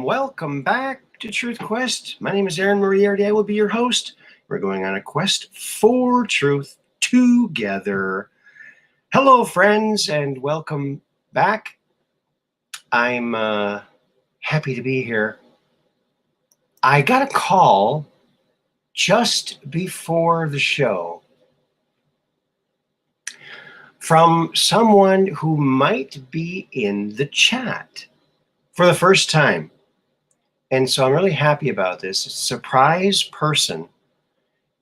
Welcome back to Truth Quest. My name is Aaron Moriarity. I will be your host. We're going on a quest for truth together. Hello, friends, and welcome back. I'm happy to be here. I got a call just before the show from someone who might be in the chat for the first time. And so I'm really happy about this. It's a surprise person.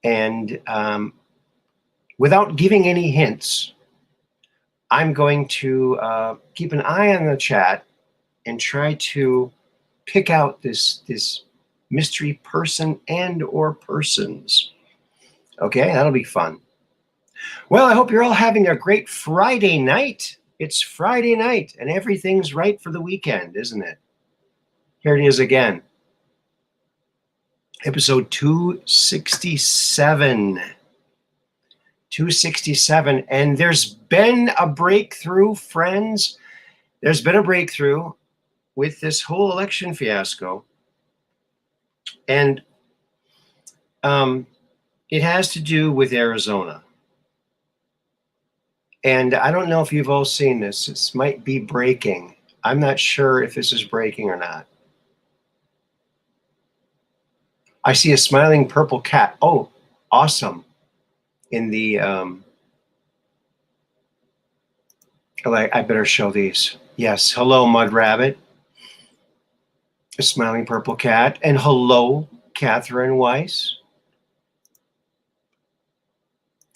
And without giving any hints, I'm going to keep an eye on the chat and try to pick out this mystery person and or persons. Okay, that'll be fun. Well, I hope you're all having a great Friday night. It's Friday night and everything's right for the weekend, isn't it? Here it is again. Episode 267. 267. And there's been a breakthrough, friends. There's been a breakthrough with this whole election fiasco. And it has to do with Arizona. And I don't know if you've all seen this. This might be breaking. I'm not sure if this is breaking or not. I see a smiling purple cat. Oh, awesome. In the, I better show these. Yes, hello, Mud Rabbit. A smiling purple cat. And hello, Catherine Weiss.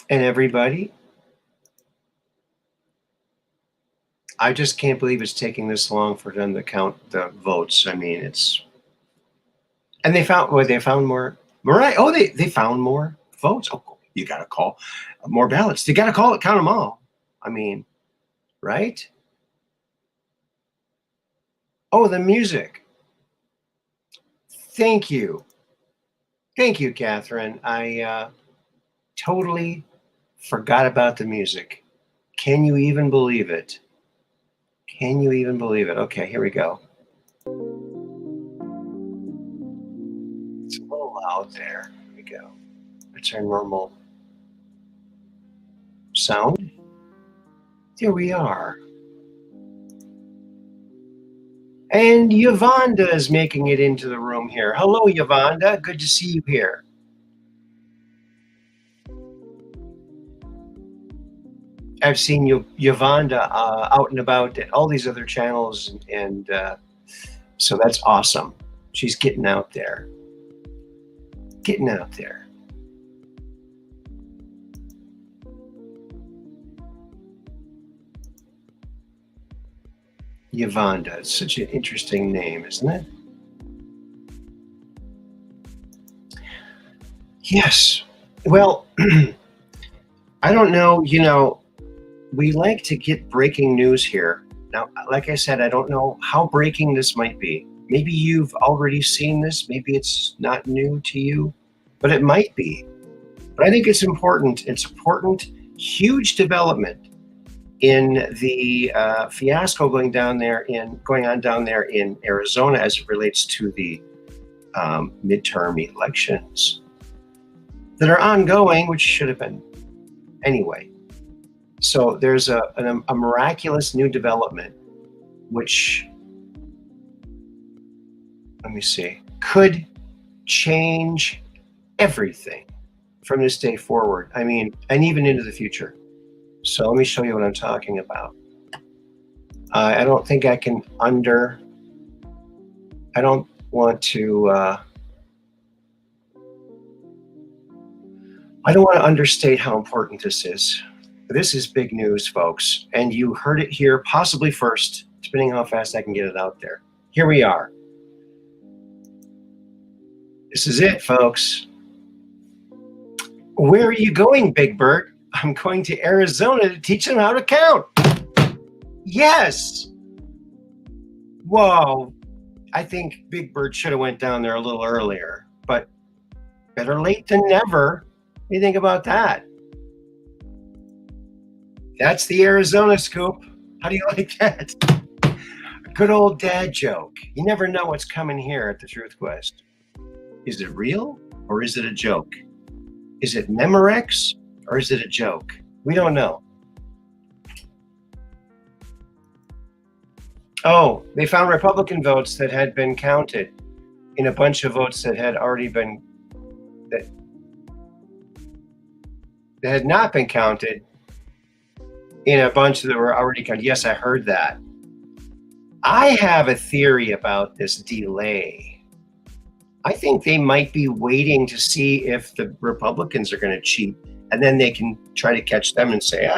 And everybody. I just can't believe it's taking this long for them to count the votes. I mean, it's... And they found more. Mariah, oh, they found more votes. Oh, you got to call more ballots. They got to count them all. I mean, right? Oh, the music. Thank you. Thank you, Catherine. I totally forgot about the music. Can you even believe it? Can you even believe it? Okay, here we go. It's a little loud there. Here we go. It's our normal sound. There we are. And Yvonda is making it into the room here. Hello, Yvonda. Good to see you here. I've seen Yvonda out and about at all these other channels, and so that's awesome. She's getting out there. Getting out there. Yvonda. It's such an interesting name, isn't it? Yes. Well, I don't know, you know, we like to get breaking news here. Now, like I said, I don't know how breaking this might be. Maybe you've already seen this. Maybe it's not new to you, but it might be. But I think it's important. It's important, huge development in the fiasco going on down there in Arizona as it relates to the midterm elections that are ongoing, which should have been anyway. So there's a miraculous new development, which, let me see, could change everything from this day forward. I mean, and even into the future. So let me show you what I'm talking about. I don't think I can I don't want to, I don't want to understate how important this is. This is big news, folks, and you heard it here possibly first, depending on how fast I can get it out there. Here we are. This is it, folks. Where are you going, Big Bird? I'm going to Arizona to teach them how to count. Yes. Whoa. I think Big Bird should have went down there a little earlier, but Better late than never. What do you think about that? That's the Arizona scoop. How do you like that? A good old dad joke. You never know what's coming here at the Truth Quest. Is it real or is it a joke? Is it Memorex or is it a joke? We don't know. Oh, they found Republican votes that had been counted in a bunch of votes that had already been that had not been counted in a bunch that were already counted. Yes, I heard that. I have a theory about this delay. I think they might be waiting to see if the Republicans are going to cheat, and then they can try to catch them and say,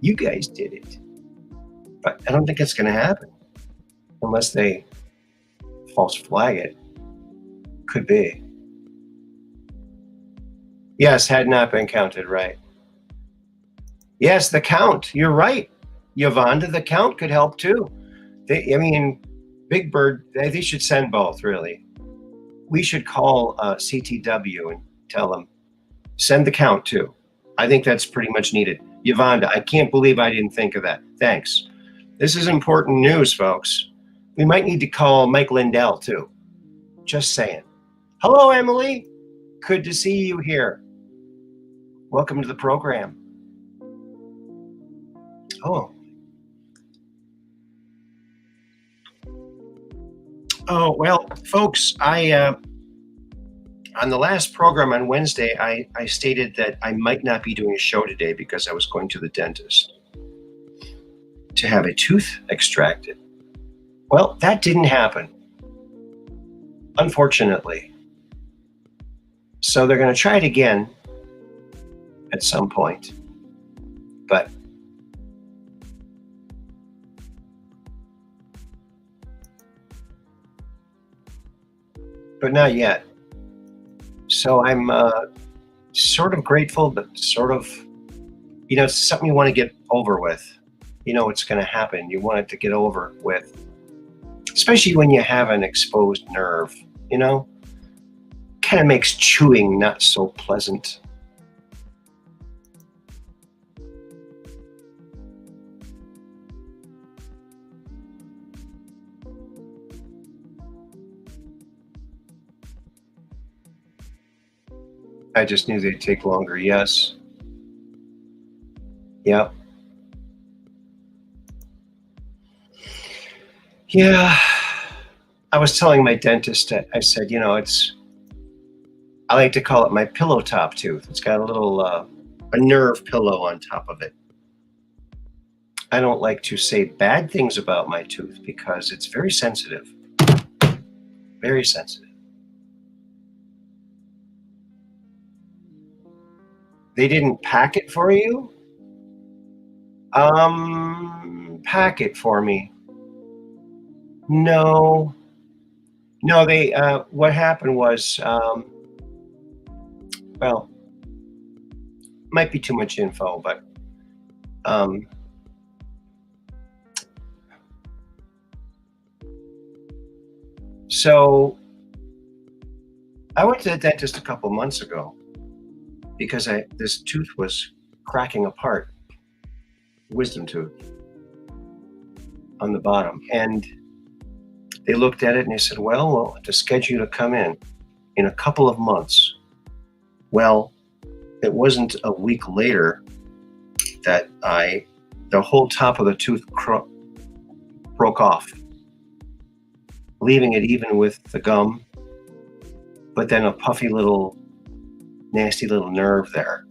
you guys did it. But I don't think it's going to happen unless they false flag it. Could be. Yes, had not been counted, right. Yes, the count. You're right. Yolanda, the count could help too. Big Bird, they should send both, really. We should call CTW and tell them, send the count too. I think that's pretty much needed. Yolanda, I can't believe I didn't think of that. Thanks. This is important news, folks. We might need to call Mike Lindell too. Just saying. Hello, Emily. Good to see you here. Welcome to the program. Oh, well, folks, on the last program on Wednesday, I stated that I might not be doing a show today because I was going to the dentist to have a tooth extracted. Well, that didn't happen, unfortunately. So they're going to try it again at some point, but not yet. So I'm sort of grateful, but sort of, it's something you want to get over with. It's going to happen. You want it to get over with, especially when you have an exposed nerve, kind of makes chewing not so pleasant. I just knew they'd take longer. Yes. Yeah. Yeah. I was telling my dentist, I said, I like to call it my pillow top tooth. It's got a little, a nerve pillow on top of it. I don't like to say bad things about my tooth because it's very sensitive. Very sensitive. They didn't pack it for you? Pack it for me. No, they, what happened was, well, might be too much info, but, so I went to the dentist a couple months ago because this tooth was cracking apart, wisdom tooth on the bottom. And they looked at it and they said, well, we'll have to schedule you to come in a couple of months. Well, it wasn't a week later that the whole top of the tooth broke off, leaving it even with the gum, but then a puffy little, nasty little nerve there.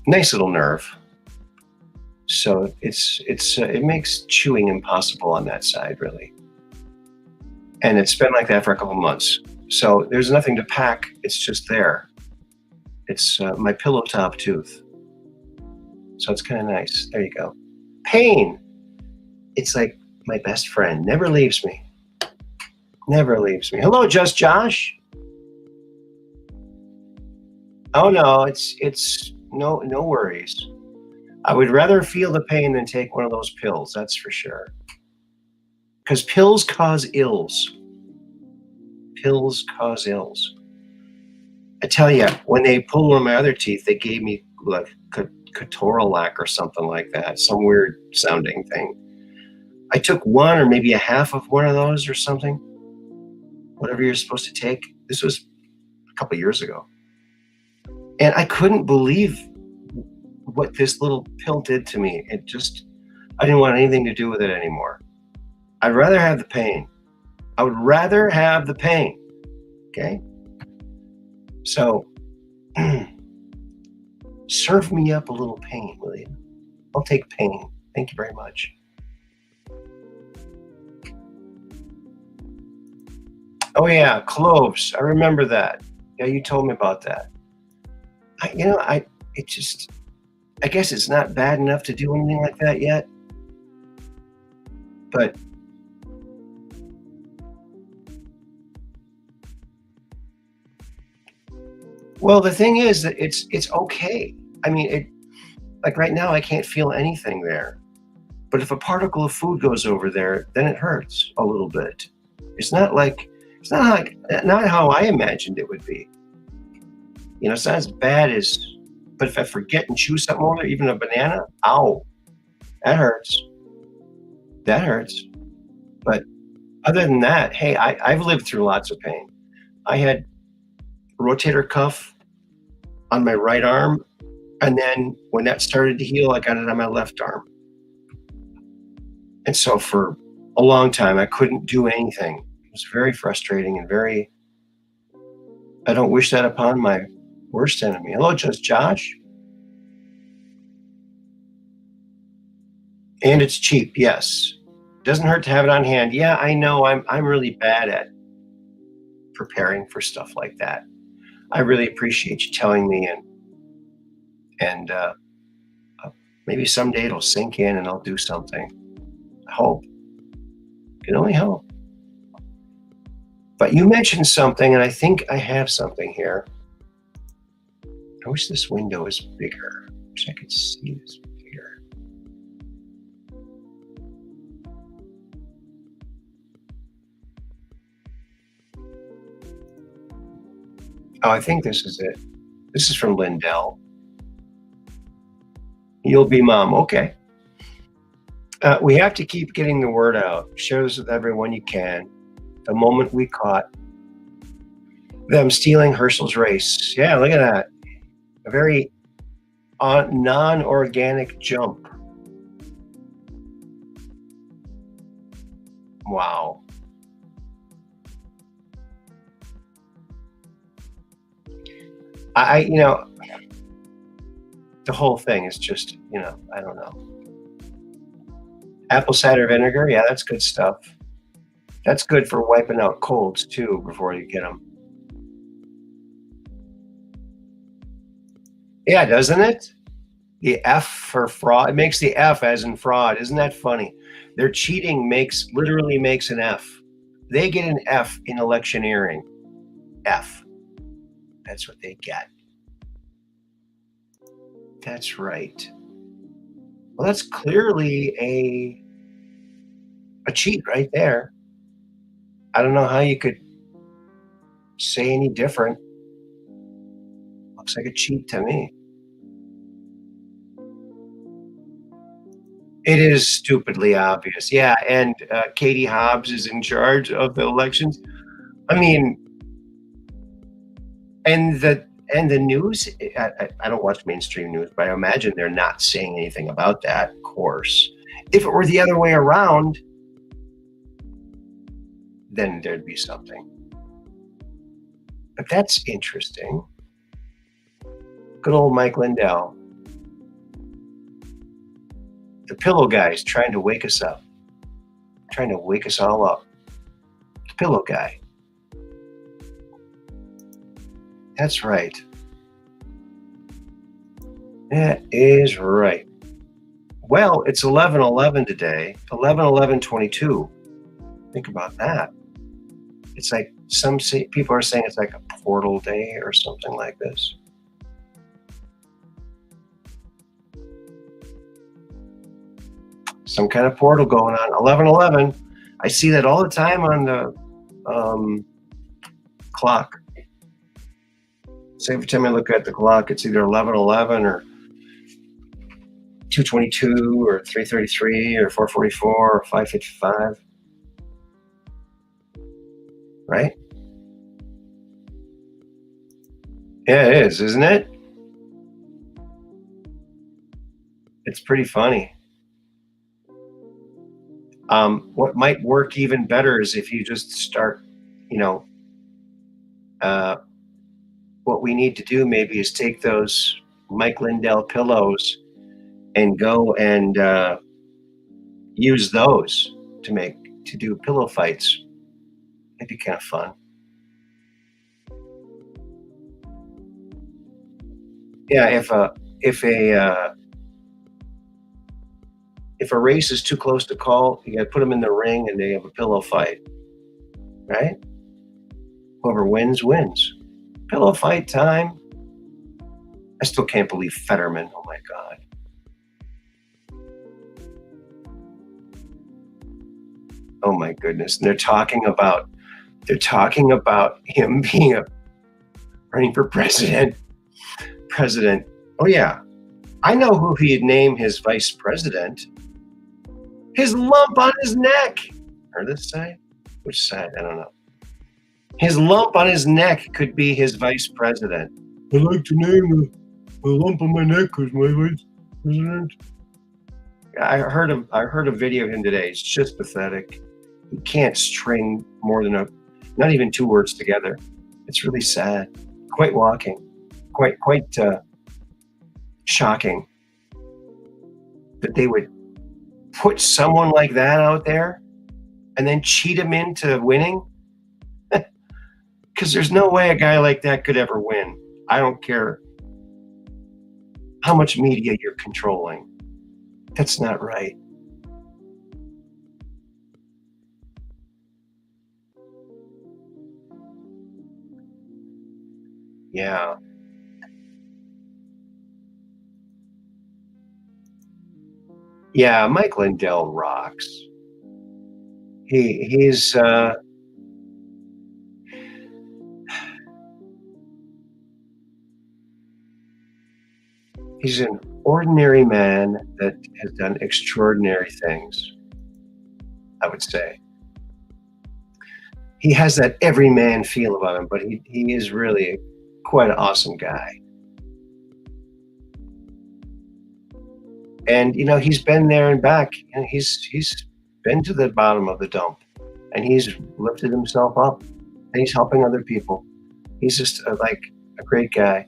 Nice little nerve. So it makes chewing impossible on that side, really. And it's been like that for a couple months. So there's nothing to pack. It's just there. It's my pillow top tooth. So it's kind of nice. There you go. Pain. It's like my best friend. Never leaves me. Never leaves me. Hello, Just Josh. Oh no, it's no worries. I would rather feel the pain than take one of those pills, that's for sure. Because pills cause ills. pills cause ills. I tell you, when they pulled one of my other teeth, they gave me like Ketorolac or something like that, some weird sounding thing. I took one or maybe a half of one of those or something, whatever you're supposed to take. This was a couple years ago. And I couldn't believe what this little pill did to me. I didn't want anything to do with it anymore. I'd rather have the pain. I would rather have the pain. Okay? So, serve me up a little pain, will you? I'll take pain. Thank you very much. Oh yeah, cloves. I remember that. Yeah, you told me about that. I guess it's not bad enough to do anything like that yet. But well, the thing is that it's okay. I mean, like right now I can't feel anything there. But if a particle of food goes over there, then it hurts a little bit. It's not how I imagined it would be. It's not as bad as, but if I forget and chew something over there, even a banana, ow, that hurts. That hurts. But other than that, hey, I've lived through lots of pain. I had a rotator cuff on my right arm, and then when that started to heal, I got it on my left arm. And so for a long time, I couldn't do anything. It was very frustrating and I don't wish that upon my worst enemy. Hello, just Josh. And it's cheap, yes. Doesn't hurt to have it on hand. Yeah, I know. I'm really bad at preparing for stuff like that. I really appreciate you telling me, and maybe someday it'll sink in and I'll do something. I hope. Can only hope. But you mentioned something, and I think I have something here. I wish this window was bigger. I wish I could see this bigger. Oh, I think this is it. This is from Lindell. You'll be mom. Okay. We have to keep getting the word out. Share this with everyone you can. The moment we caught them stealing Herschel's race. Yeah, look at that. A very non-organic jump. Wow. The whole thing is just, I don't know. Apple cider vinegar, yeah, that's good stuff. That's good for wiping out colds too before you get them. Yeah, doesn't it? The F for fraud. It makes the F as in fraud. Isn't that funny? Their cheating literally makes an F. They get an F in electioneering. F. That's what they get. That's right. Well, that's clearly a cheat right there. I don't know how you could say any different. Looks like a cheat to me. It is stupidly obvious. Yeah, and Katie Hobbs is in charge of the elections. I mean, and the news, I don't watch mainstream news, but I imagine they're not saying anything about that, of course. If it were the other way around, then there'd be something. But that's interesting. Good old Mike Lindell. The pillow guy's trying to wake us up. Trying to wake us all up. The pillow guy. That's right. That is right. Well, it's 11/11 today. 11/11/22. Think about that. It's like people are saying it's like a portal day or something like this. Some kind of portal going on. 11/11. I see that all the time on the clock. So every time I look at the clock, it's either 11:11 or 2:22 or 3:33 or 4:44 or 5:55. Right? Yeah, it is, isn't it? It's pretty funny. What might work even better is if you just start, what we need to do maybe is take those Mike Lindell pillows and go and use those to do pillow fights. It'd be kind of fun. Yeah, if a race is too close to call, you got to put them in the ring and they have a pillow fight, right? Whoever wins, wins. Pillow fight time. I still can't believe Fetterman. Oh my God. Oh my goodness. And they're talking about him being running for president. Oh yeah. I know who he'd name his vice president. His lump on his neck. Or this side? Which side? I don't know. His lump on his neck could be his vice president. I'd like to name a lump on my neck as my vice president. I heard a video of him today. It's just pathetic. He can't string more than not even two words together. It's really sad. Quite shocking that they would put someone like that out there and then cheat him into winning. Because there's no way a guy like that could ever win. I don't care how much media you're controlling. That's not right. Yeah. Yeah, Mike Lindell rocks. He's an ordinary man that has done extraordinary things, I would say. He has that everyman feel about him, but he is really quite an awesome guy. And he's been there and back, and he's been to the bottom of the dump, and he's lifted himself up, and he's helping other people. He's just like a great guy.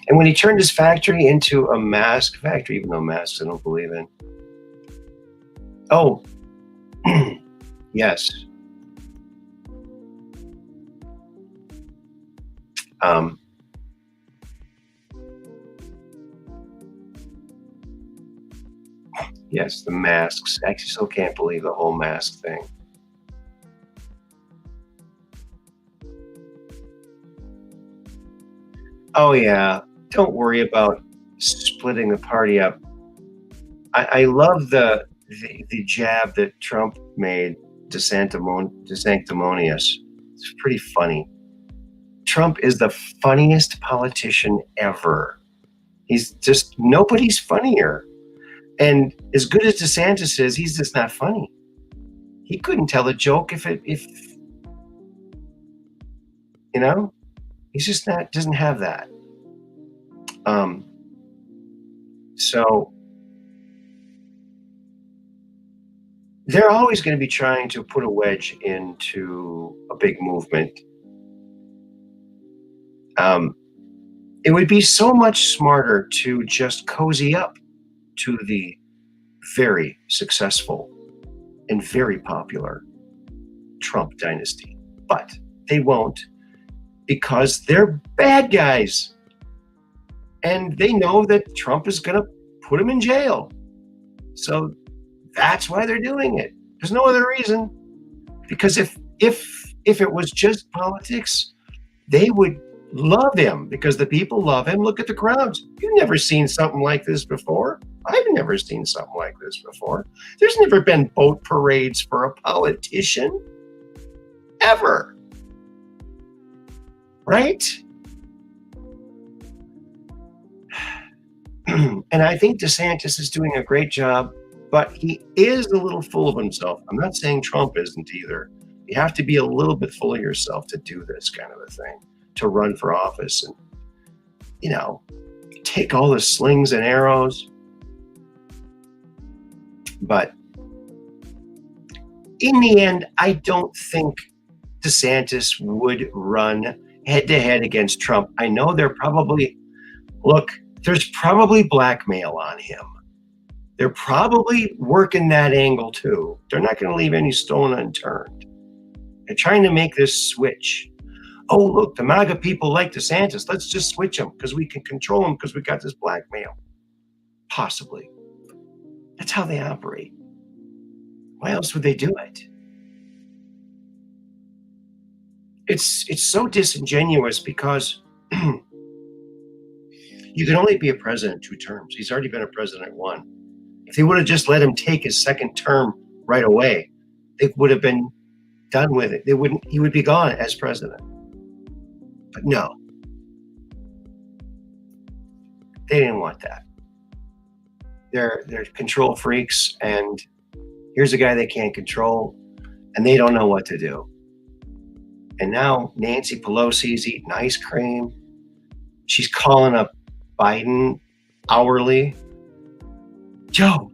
And when he turned his factory into a mask factory, even though masks I don't believe in. Oh, yes. Yes, the masks. I still can't believe the whole mask thing. Oh yeah, don't worry about splitting the party up. I love the jab that Trump made to sanctimonious. It's pretty funny. Trump is the funniest politician ever. He's just, nobody's funnier. And as good as DeSantis is, he's just not funny. He couldn't tell a joke if he's just not, doesn't have that. So they're always going to be trying to put a wedge into a big movement. It would be so much smarter to just cozy up to the very successful and very popular Trump dynasty. But they won't, because they're bad guys. And they know that Trump is going to put them in jail. So that's why they're doing it. There's no other reason. Because if it was just politics, they would love him because the people love him. Look at the crowds. You've never seen something like this before. I've never seen something like this before. There's never been boat parades for a politician. Ever. right? And I think DeSantis is doing a great job, but he is a little full of himself. I'm not saying Trump isn't either. You have to be a little bit full of yourself to do this kind of a thing, to run for office and, take all the slings and arrows. But in the end, I don't think DeSantis would run head to head against Trump. I know there's probably blackmail on him. They're probably working that angle too. They're not going to leave any stone unturned. They're trying to make this switch. Oh, look, the MAGA people like DeSantis. Let's just switch him because we can control him because we got this blackmail. Possibly. That's how they operate. Why else would they do it? It's so disingenuous because you can only be a president 2 terms. He's already been a president 1. If they would have just let him take his 2nd term right away, they would have been done with it. He would be gone as president. But no, they didn't want that. They're control freaks, and here's a guy they can't control, and they don't know what to do. And now Nancy Pelosi's eating ice cream. She's calling up Biden hourly. Joe,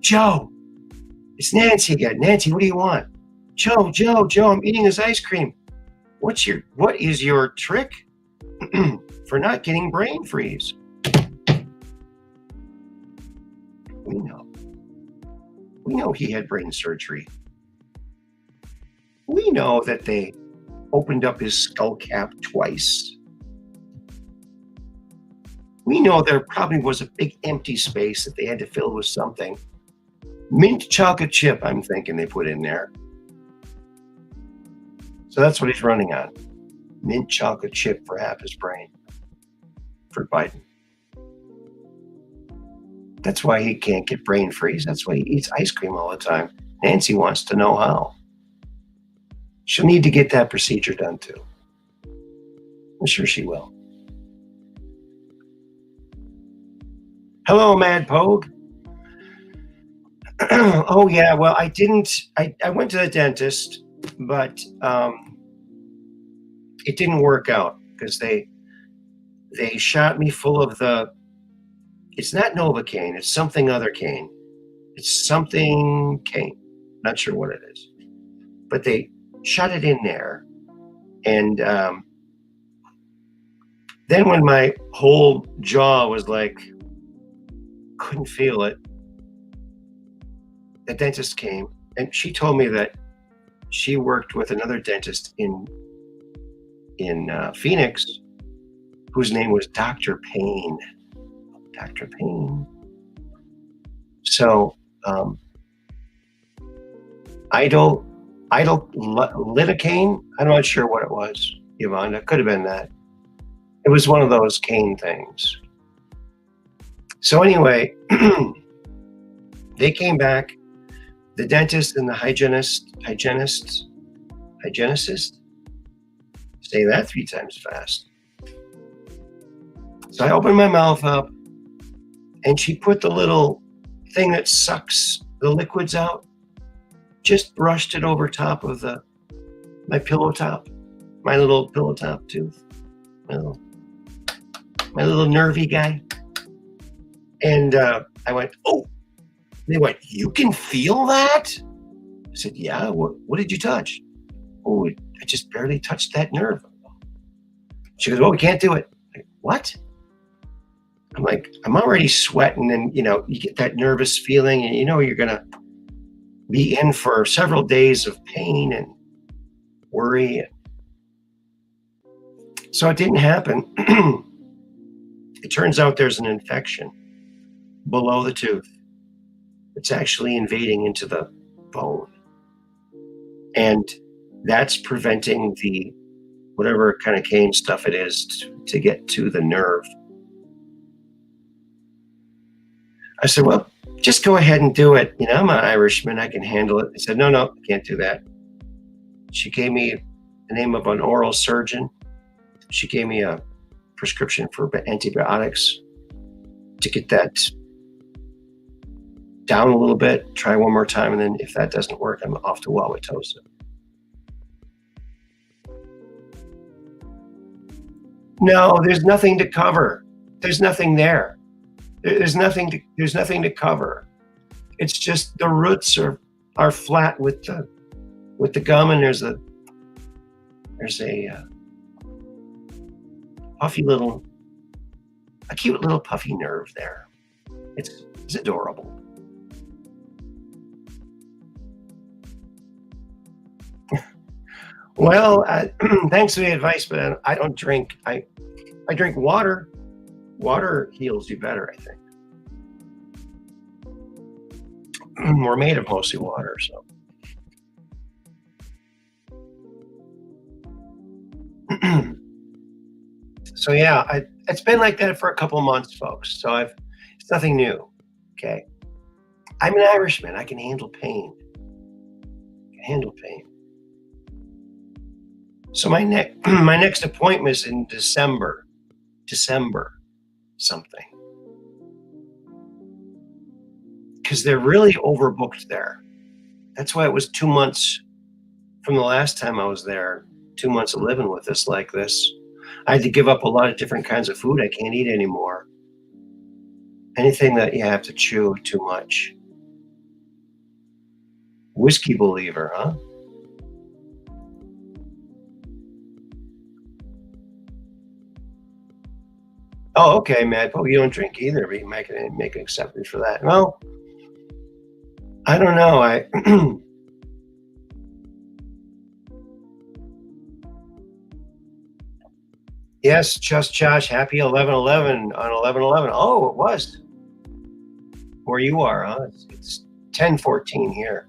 it's Nancy again. Nancy, what do you want? Joe, I'm eating this ice cream. What is your trick for not getting brain freeze? We know he had brain surgery. We know that they opened up his skull cap twice. We know there probably was a big empty space that they had to fill with something. Mint chocolate chip, I'm thinking they put in there. So that's what he's running on. Mint chocolate chip for half his brain for Biden. That's why he can't get brain freeze. That's why he eats ice cream all the time. Nancy wants to know how. She'll need to get that procedure done too. I'm sure she will. Hello, Mad Pogue. Oh yeah, well I went to the dentist, but it didn't work out because they shot me full of it's not Novocaine, it's something other cane. It's something cane. Not sure what it is. But they shot it in there. And then when my whole jaw was couldn't feel it, the dentist came and she told me that she worked with another dentist in Phoenix whose name was Dr. Payne. Dr. Payne. So, lidocaine. I'm not sure what it was, Yvonne. It could have been that. It was one of those cane things. So anyway, they came back. The dentist and the hygienist. Say that 3 times fast. So I opened my mouth up, and she put the little thing that sucks the liquids out, just brushed it over top of my pillow top, my little pillow top tooth, my little nervy guy. And I went, oh. They went, you can feel that? I said, yeah. What did you touch? Oh, I just barely touched that nerve. She goes, well, we can't do it. Like, what? I'm like, I'm already sweating, and you get that nervous feeling, and you're gonna be in for several days of pain and worry. So it didn't happen. It turns out there's an infection below the tooth. It's actually invading into the bone. And that's preventing the whatever kind of cane stuff it is to get to the nerve. I said, well, just go ahead and do it. I'm an Irishman. I can handle it. I said, no, I can't do that. She gave me the name of an oral surgeon. she gave me a prescription for antibiotics to get that down a little bit, try one more time, and then if that doesn't work, I'm off to Wauwatosa. No, there's nothing to cover. There's nothing there. There's nothing to cover. It's just the roots are flat with the gum, and there's a cute little puffy nerve there. It's adorable. Well, thanks for the advice, but I don't drink. I drink water. Water heals you better, I think. We're made of mostly water, so. So yeah, it's been like that for a couple of months, folks. So it's nothing new. Okay, I'm an Irishman. I can handle pain. So my next appointment is in December something, because they're really overbooked there. That's why it was 2 months from the last time I was there. 2 months of living with this like this. I had to give up a lot of different kinds of food I can't eat anymore. Anything that you have to chew too much. Whiskey believer, huh? Oh, okay, Matt. Oh, you don't drink either, but you make an exception for that. Well, I don't know. Yes, just Josh, happy 11/11 on 11/11. Oh, it was where you are, huh? It's 10/14 here.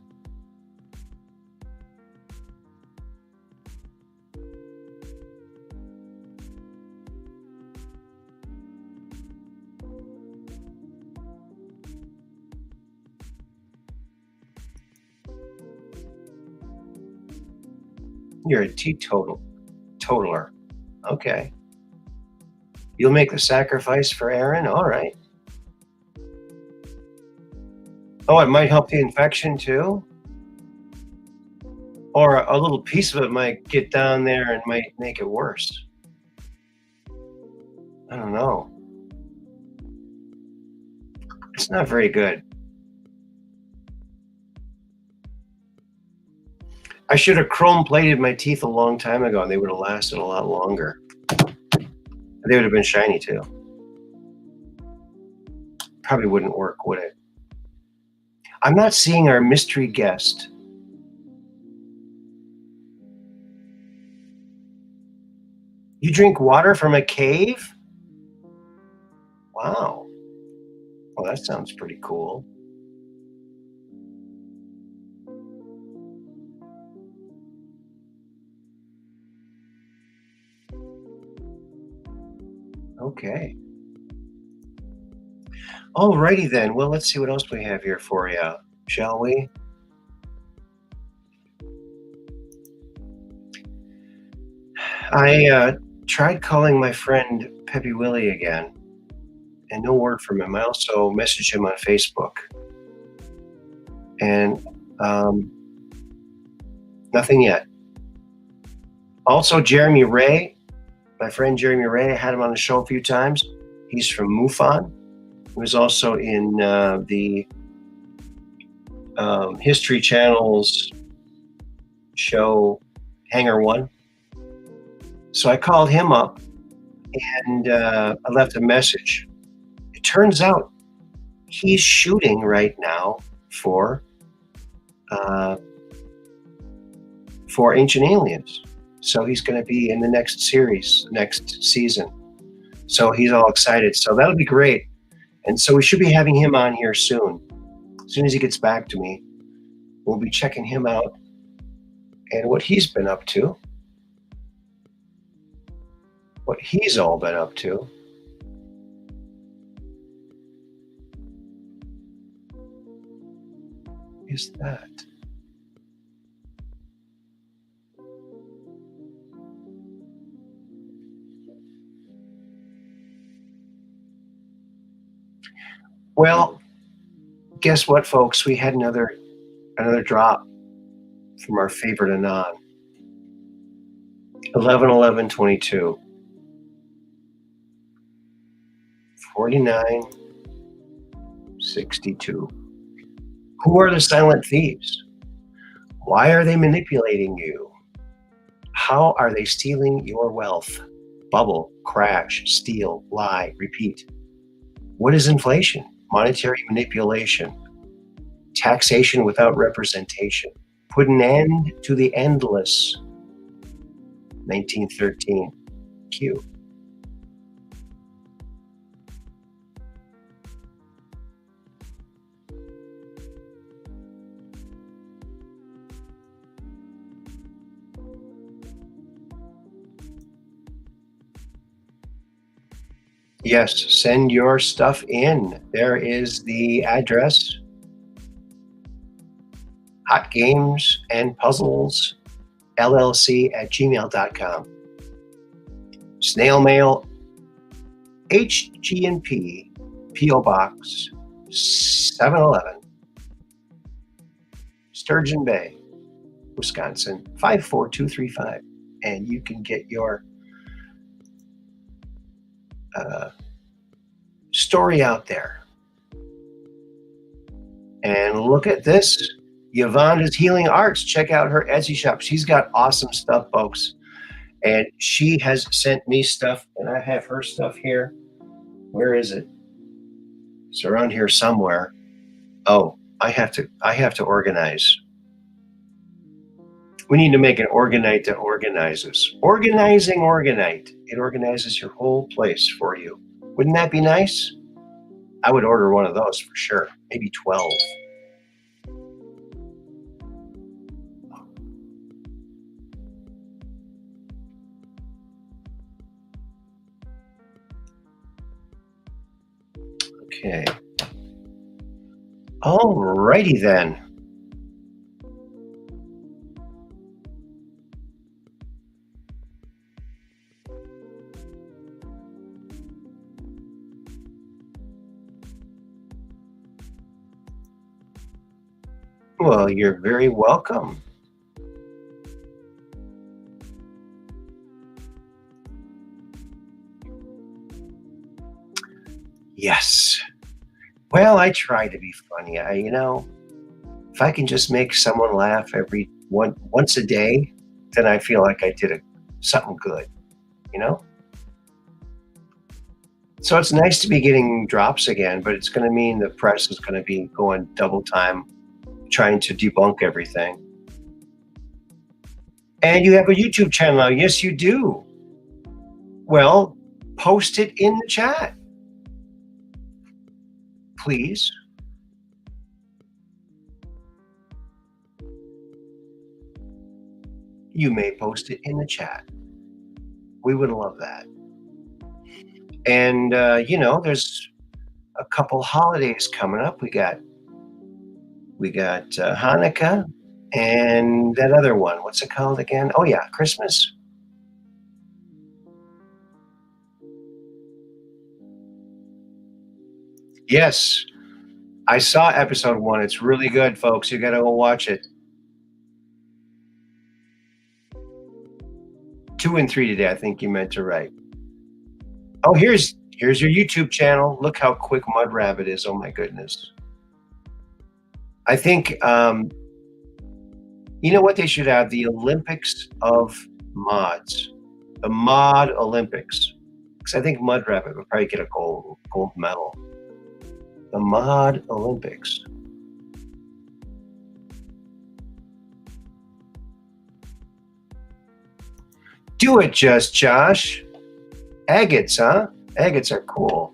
You're a teetotaler. Okay. You'll make the sacrifice for Aaron? All right. Oh, it might help the infection too? Or a little piece of it might get down there and might make it worse. I don't know. It's not very good. I should have chrome plated my teeth a long time ago and they would have lasted a lot longer. They would have been shiny too. Probably wouldn't work, would it? I'm not seeing our mystery guest. You drink water from a cave? Wow. Well, that sounds pretty cool. Okay. Alrighty then. Well, let's see what else we have here for you, shall we? I tried calling my friend Peppy Willie again, and no word from him. I also messaged him on Facebook, and nothing yet. Also, Jeremy Ray, my friend Jeremy Ray, I had him on the show a few times. He's from MUFON. He was also in the History Channel's show Hangar One. So I called him up and I left a message. It turns out he's shooting right now for Ancient Aliens. So he's going to be in the next series, next season. So he's all excited. So that'll be great. And so we should be having him on here soon. As soon as he gets back to me, we'll be checking him out and what he's been up to. What he's all been up to. Is that? Well, guess what, folks? We had another drop from our favorite Anon. 11/11/22. 4962. Who are the silent thieves? Why are they manipulating you? How are they stealing your wealth? Bubble, crash, steal, lie, repeat. What is inflation? Monetary manipulation. Taxation without representation. Put an end to the endless. 1913. Q. Yes, send your stuff in. There is the address. hotgamesandpuzzlesllc@gmail.com. Snail mail, HG&P, P.O. Box 711, Sturgeon Bay, Wisconsin 54235. And you can get your story out there. And look at this. Yvonne's Healing Arts. Check out her Etsy shop. She's got awesome stuff, folks. And she has sent me stuff, and I have her stuff here. Where is it? It's around here somewhere. Oh, I have to organize. We need to make an Organite that organizes. Organizing Organite. It organizes your whole place for you. Wouldn't that be nice? I would order one of those for sure. Maybe 12. Okay. All righty then. Well, you're very welcome. Yes. Well, I try to be funny. If I can just make someone laugh once a day, then I feel like I did something good, you know? So it's nice to be getting drops again, but it's going to mean the press is going to be going double time trying to debunk everything. And you have a YouTube channel now. Yes, you do. Well, post it in the chat, please. You may post it in the chat. We would love that. And, there's a couple holidays coming up. We got Hanukkah and that other one. What's it called again? Oh, yeah, Christmas. Yes, I saw episode 1. It's really good, folks. You got to go watch it. 2 and 3 today, I think you meant to write. Oh, here's your YouTube channel. Look how quick Mud Rabbit is. Oh my goodness. I think you know what they should have? The Olympics of mods. The Mod Olympics. Because I think Mud Rabbit would probably get a gold medal. The Mod Olympics. Do it just, Josh. Agates, huh? Agates are cool.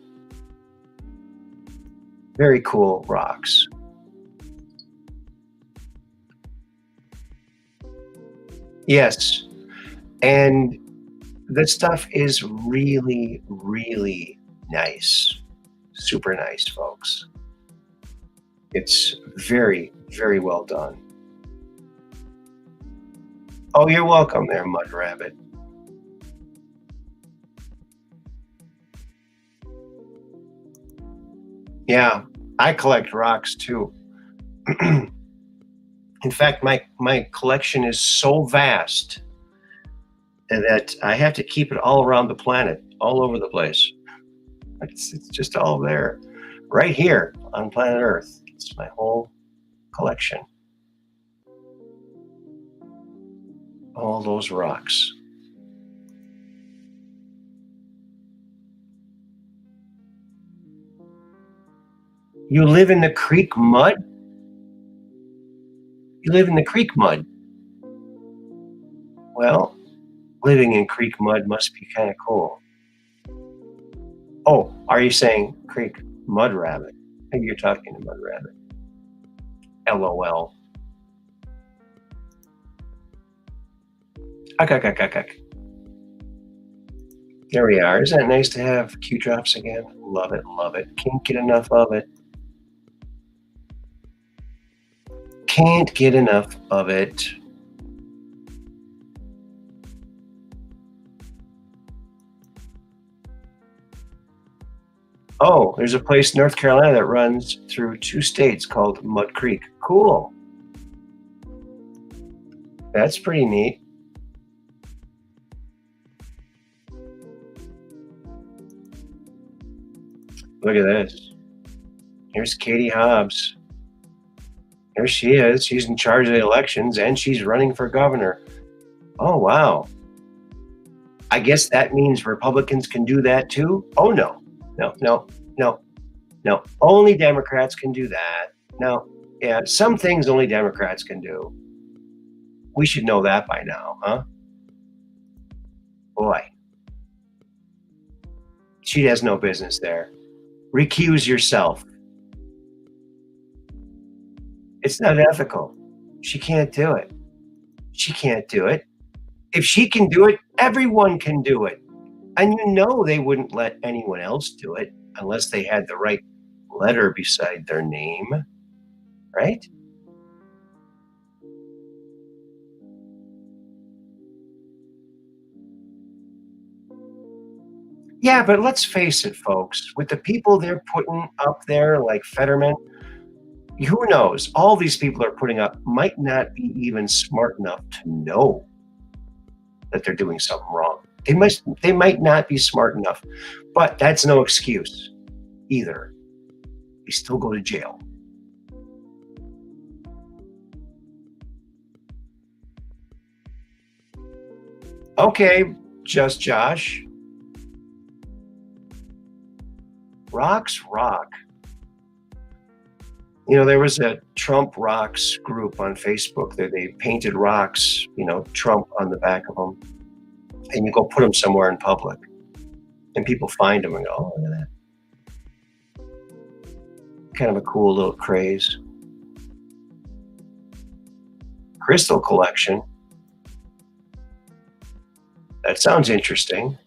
Very cool rocks. Yes. And the stuff is really, really nice. Super nice, folks. It's very, very well done. Oh, you're welcome there, Mud Rabbit. Yeah, I collect rocks too. In fact, my collection is so vast that I have to keep it all around the planet, all over the place. It's just all there, right here on planet Earth. It's my whole collection. All those rocks. You live in the creek mud? You live in the creek mud. Well, living in creek mud must be kind of cool. Oh, are you saying creek mud rabbit? Maybe you're talking to mud rabbit. LOL. Uck. There we are. Isn't it nice to have Q drops again? Love it, love it. Can't get enough of it. Can't get enough of it. Oh, there's a place in North Carolina that runs through 2 states called Mud Creek. Cool. That's pretty neat. Look at this. Here's Katie Hobbs. Here she is. She's in charge of the elections and she's running for governor. Oh, wow. I guess that means Republicans can do that too? Oh, no. No. Only Democrats can do that. No. Yeah, some things only Democrats can do. We should know that by now, huh? Boy. She has no business there. Recuse yourself. It's not ethical. She can't do it. She can't do it. If she can do it, everyone can do it. And you know they wouldn't let anyone else do it unless they had the right letter beside their name, right? Yeah, but let's face it, folks, with the people they're putting up there like Fetterman, who knows? All these people are putting up might not be even smart enough to know that they're doing something wrong. They might not be smart enough, but that's no excuse either. You still go to jail. Okay, just Josh. Rocks rock. You know, there was a Trump Rocks group on Facebook that they painted rocks, Trump on the back of them. And you go put them somewhere in public. And people find them and go, oh, look at that. Kind of a cool little craze. Crystal collection. That sounds interesting.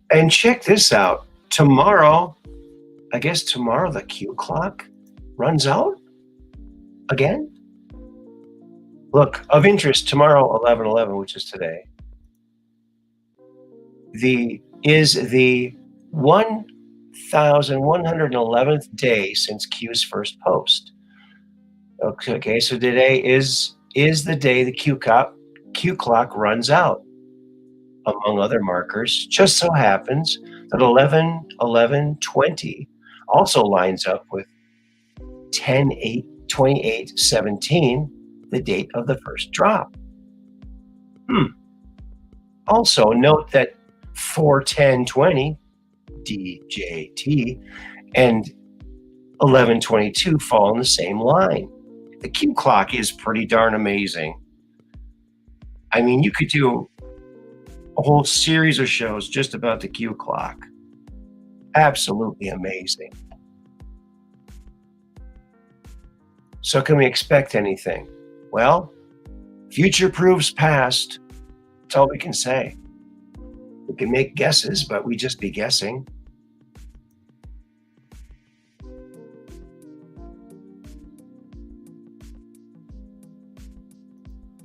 And check this out. Tomorrow, I guess tomorrow the Q clock runs out again. Look, of interest, tomorrow, 11/11, which is today, is the 1,111th day since Q's first post. Okay, so today is the day the Q clock runs out. Among other markers, just so happens that 11/11/20 also lines up with 10/8/28/17, the date of the first drop. Also note that 4/10/20, DJT, and 11/22 fall in the same line. The Q clock is pretty darn amazing. I mean, you could do a whole series of shows just about the Q clock. Absolutely amazing. So can we expect anything? Well, future proves past. That's all we can say. We can make guesses, but we just be guessing.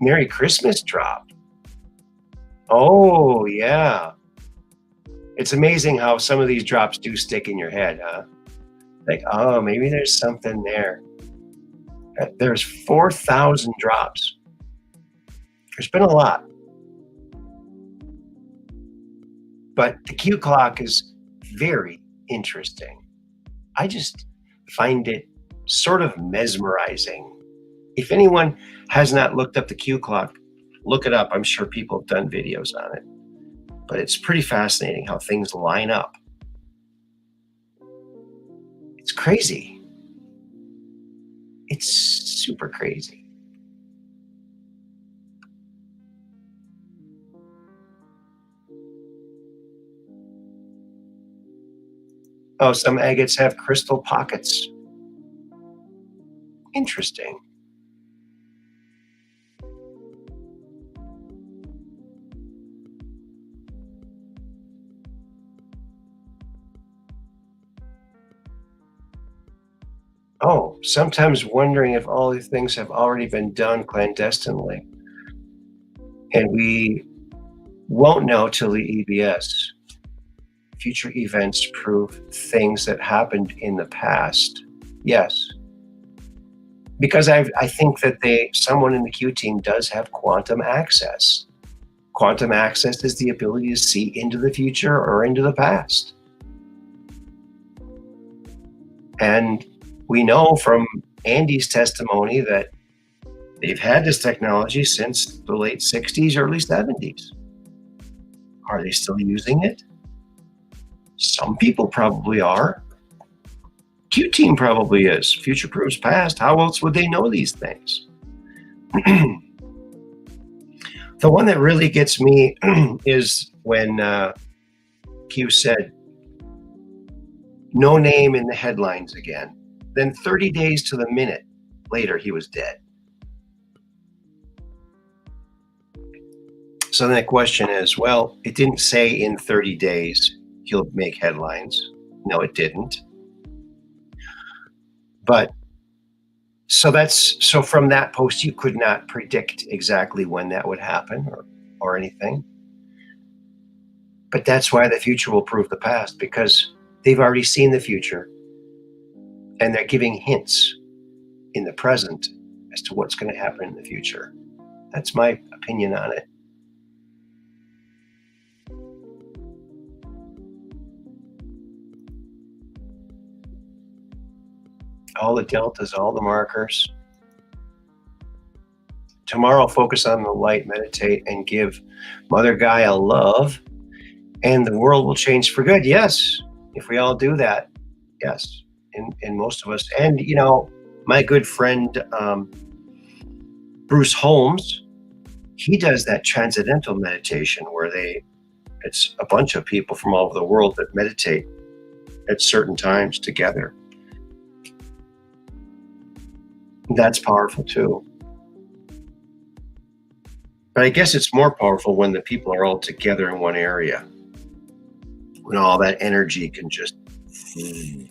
Merry Christmas drop. Oh, yeah. It's amazing how some of these drops do stick in your head, huh? Like, oh, maybe there's something there. There's 4,000 drops. There's been a lot. But the Q clock is very interesting. I just find it sort of mesmerizing. If anyone has not looked up the Q clock, look it up. I'm sure people have done videos on it. But it's pretty fascinating how things line up. It's crazy. It's super crazy. Oh, some agates have crystal pockets. Interesting. Oh, sometimes wondering if all these things have already been done clandestinely. And we won't know till the EBS. Future events prove things that happened in the past. Yes. Because I think that someone in the Q team does have quantum access. Quantum access is the ability to see into the future or into the past. And we know from Andy's testimony that they've had this technology since the late 60s, early 70s. Are they still using it? Some people probably are. Q team probably is. Future proves past. How else would they know these things? The one that really gets me is when Q said, no name in the headlines again. Then 30 days to the minute later, he was dead. So then the question is, well, it didn't say in 30 days he'll make headlines. No, it didn't. But so from that post, you could not predict exactly when that would happen or anything. But that's why the future will prove the past, because they've already seen the future and they're giving hints in the present as to what's going to happen in the future. That's my opinion on it. All the deltas, all the markers. Tomorrow, focus on the light, meditate, and give Mother Gaia love, and the world will change for good. Yes, if we all do that, yes, and most of us. And, you know, my good friend Bruce Holmes, he does that transcendental meditation where it's a bunch of people from all over the world that meditate at certain times together. That's powerful too. But I guess it's more powerful when the people are all together in one area, when all that energy can just, you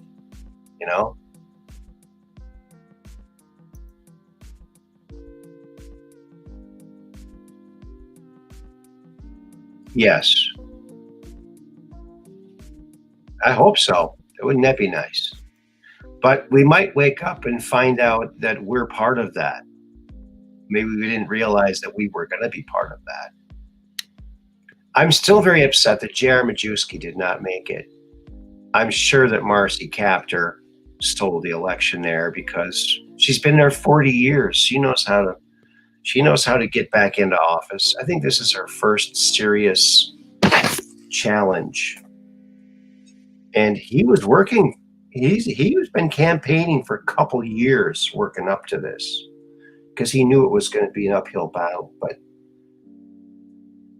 know? Yes, I hope so. Wouldn't that be nice? But we might wake up and find out that we're part of that. Maybe we didn't realize that we were going to be part of that. I'm still very upset that J.R. Majewski did not make it. I'm sure that Marcy Kaptur stole the election there because she's been there 40 years. She knows how to get back into office. I think this is her first serious challenge. And he was working. He's been campaigning for a couple years working up to this because he knew it was going to be an uphill battle. But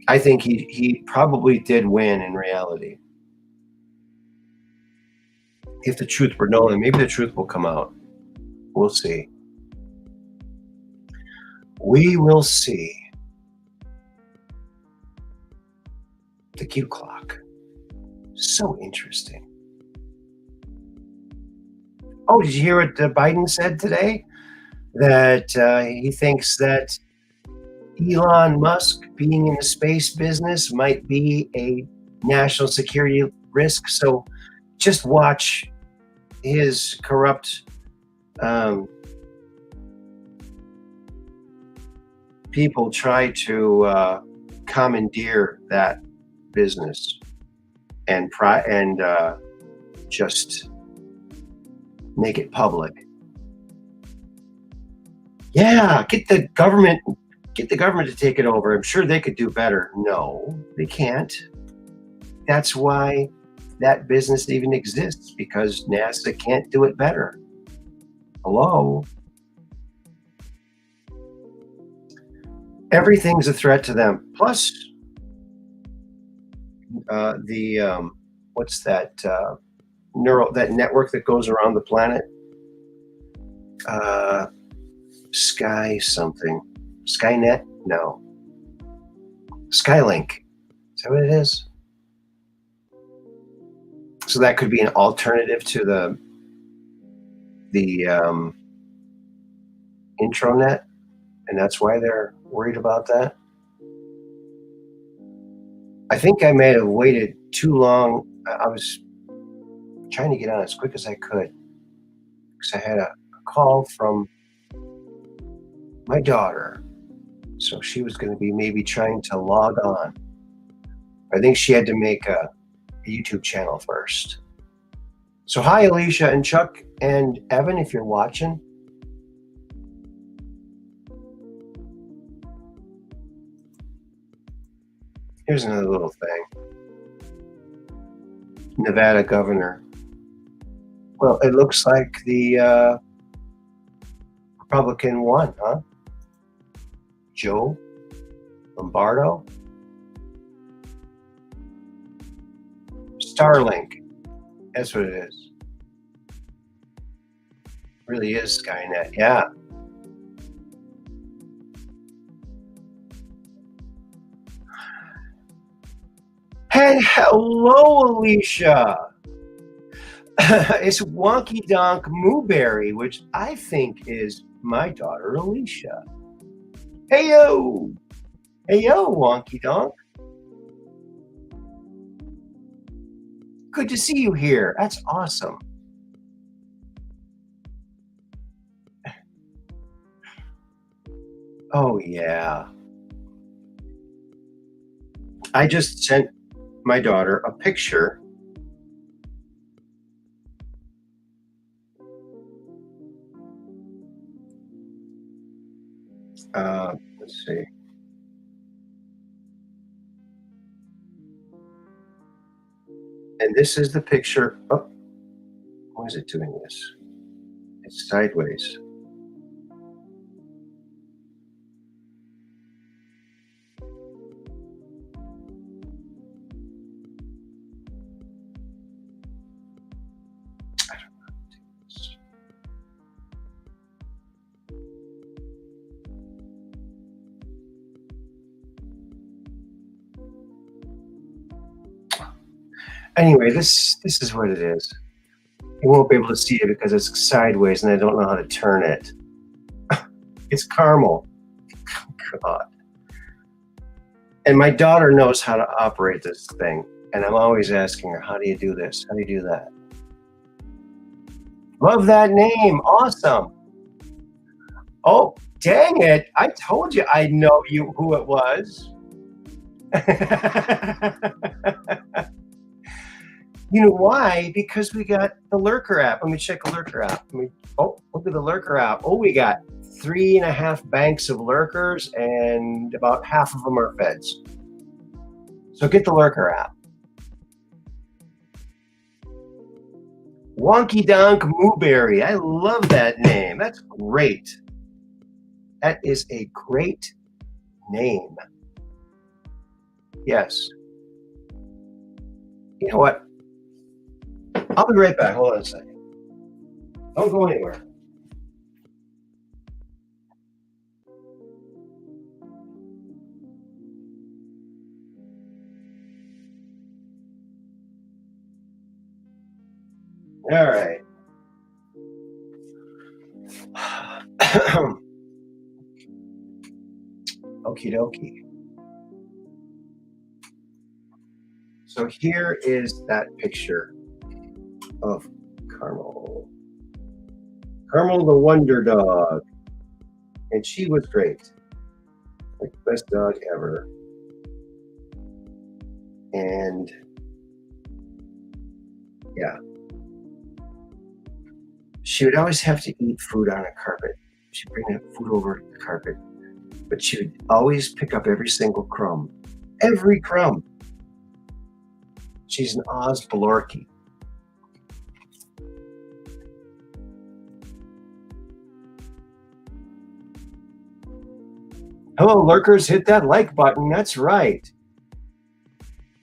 I think he probably did win in reality. If the truth were known, and maybe the truth will come out. We'll see. We will see. The Q clock. So interesting. Oh, did you hear what Biden said today? That he thinks that Elon Musk being in the space business might be a national security risk. So just watch his corrupt people try to commandeer that business and just make it public. Yeah, get the government to take it over. I'm sure they could do better. No, they can't. That's why that business even exists, because NASA can't do it better. Hello? Everything's a threat to them. Plus, what's that that network that goes around the planet? Sky something. Skynet? No. Skylink. Is that what it is? So that could be an alternative to the intranet, and that's why they're worried about that. I think I may have waited too long. I was trying to get on as quick as I could because I had a call from my daughter. So she was going to be maybe trying to log on. I think she had to make a YouTube channel first. So hi, Alicia and Chuck and Evan, if you're watching. Here's another little thing. Nevada governor. Well, it looks like the Republican won, huh? Joe Lombardo. Starlink. That's what it is. Really is Skynet, yeah. Hey, hello, Alicia. It's Wonky Donk Mooberry, which I think is my daughter, Alicia. Hey-yo. Hey-yo, Wonky Donk. Good to see you here. That's awesome. Oh, yeah. I just sent my daughter a picture. Let's see. And this is the picture. Oh, why is it doing this? It's sideways. Anyway, this is what it is. You won't be able to see it because it's sideways and I don't know how to turn it. It's caramel. God. And my daughter knows how to operate this thing. And I'm always asking her, how do you do this? How do you do that? Love that name. Awesome. Oh, dang it. I told you I know who it was. You know why? Because we got the Lurker app. Let me check the Lurker app. Oh, look at the Lurker app. Oh, we got 3.5 banks of lurkers, and about half of them are feds. So get the Lurker app. Wonky Donk Mooberry. I love that name. That's great. That is a great name. Yes. You know what? I'll be right back. Hold on a second. Don't go anywhere. All right. Okie dokie. So here is that picture of Carmel. Carmel the Wonder Dog. And she was great. Like the best dog ever. And yeah. She would always have to eat food on a carpet. She'd bring that food over the carpet. But she would always pick up every single crumb. Every crumb. She's an Oz Blorky. Hello, lurkers. Hit that like button. That's right.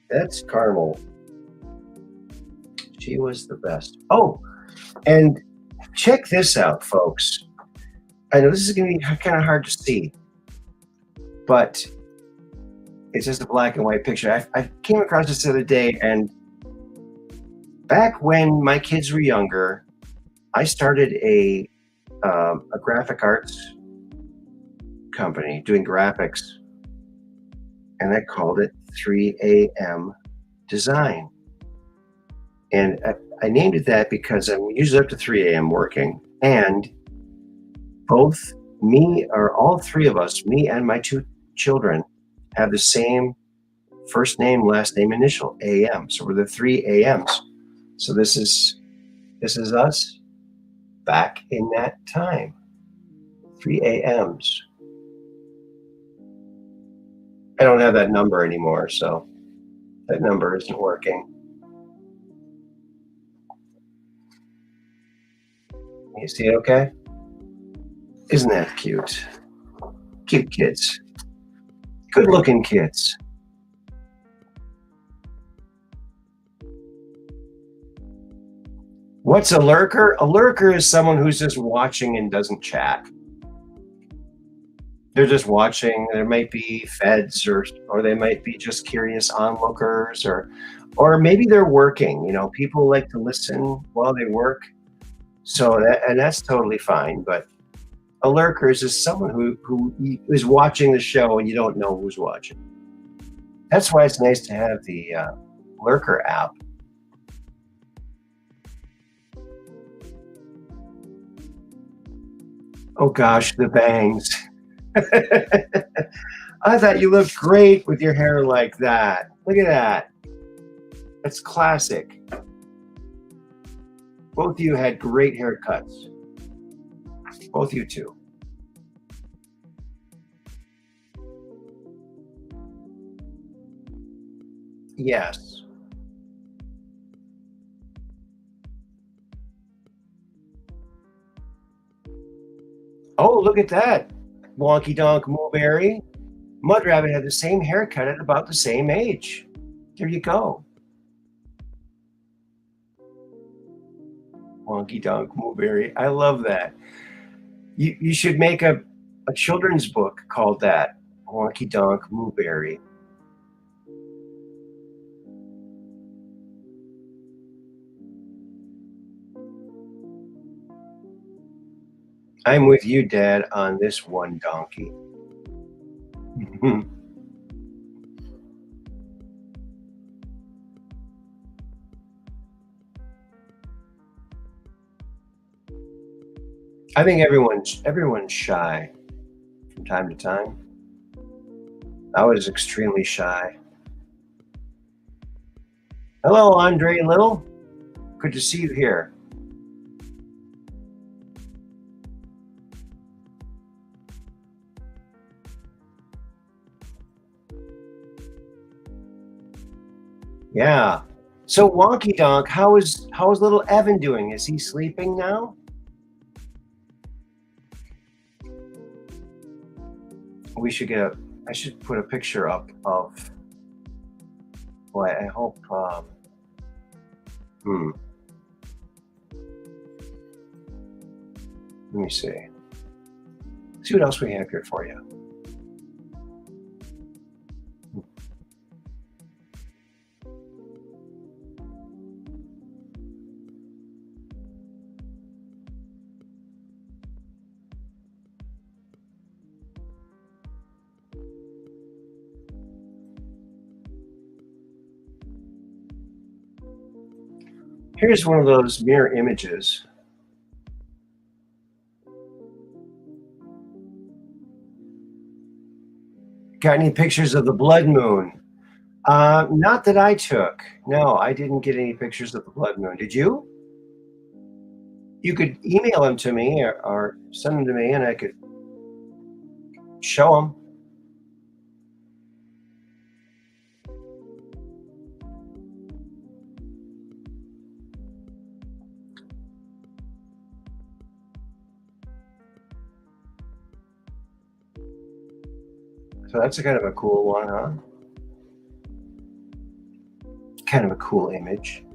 That's Carmel. She was the best. Oh, and check this out, folks. I know this is going to be kind of hard to see, but it's just a black and white picture. I came across this the other day, and back when my kids were younger, I started a graphic arts company doing graphics, and I called it 3 a.m. Design. And I named it that because I'm usually up to 3 a.m. working, and both all three of us, me and my two children, have the same first name, last name, initial, AM. So we're the 3 AMs. So this is us back in that time. 3 AMs. I don't have that number anymore, so that number isn't working. You see it okay? Isn't that cute? Cute kids. Good looking kids. What's a lurker? A lurker is someone who's just watching and doesn't chat. They're just watching. There might be feds or they might be just curious onlookers or maybe they're working. You know, people like to listen while they work. So that's totally fine. But a lurker is just someone who is watching the show and you don't know who's watching. That's why it's nice to have the lurker app. Oh gosh, the bangs. I thought you looked great with your hair like that. Look at that. That's classic. Both of you had great haircuts. Both you two. Yes. Oh, look at that. Wonky Donk Mulberry. Mud Rabbit had the same haircut at about the same age. There you go. Wonky Donk Mulberry. I love that. You should make a children's book called that. Wonky Donk Mulberry. I'm with you, Dad, on this one donkey. I think everyone's shy from time to time. I was extremely shy. Hello, Andre Little. Good to see you here. Yeah. So Wonky Donk, how is little Evan doing? Is he sleeping now? We should I should put a picture up of. Boy, I hope. Let me see. See what else we have here for you. Here's one of those mirror images. Got any pictures of the blood moon? Not that I took. No, I didn't get any pictures of the blood moon. Did you? You could email them to me or send them to me and I could show them. So that's a kind of a cool one, huh? Kind of a cool image.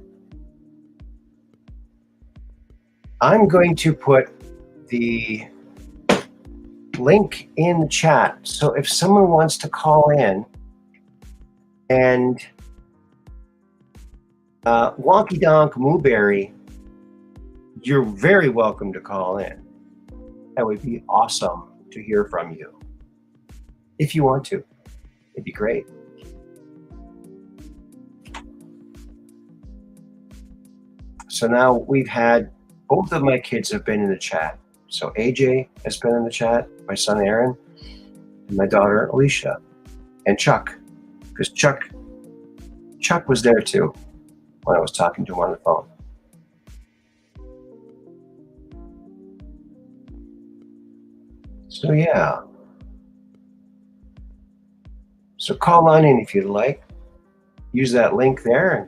I'm going to put the link in the chat. So if someone wants to call in and Wonky Donk Mooberry, you're very welcome to call in. That would be awesome to hear from you. If you want to, it'd be great. So now we've had, both of my kids have been in the chat. So AJ has been in the chat, my son Aaron, and my daughter Alicia, and Chuck, because Chuck was there too when I was talking to him on the phone. So yeah. So call on in if you'd like. Use that link there and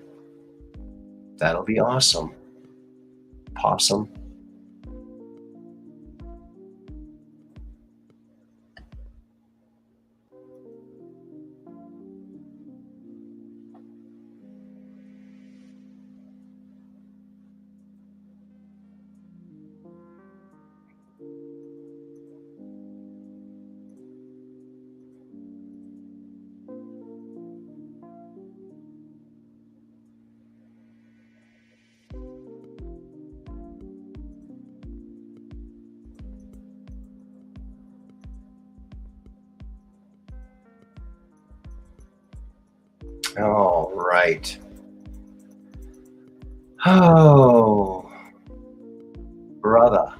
that'll be awesome. Possum. All right. Oh, brother.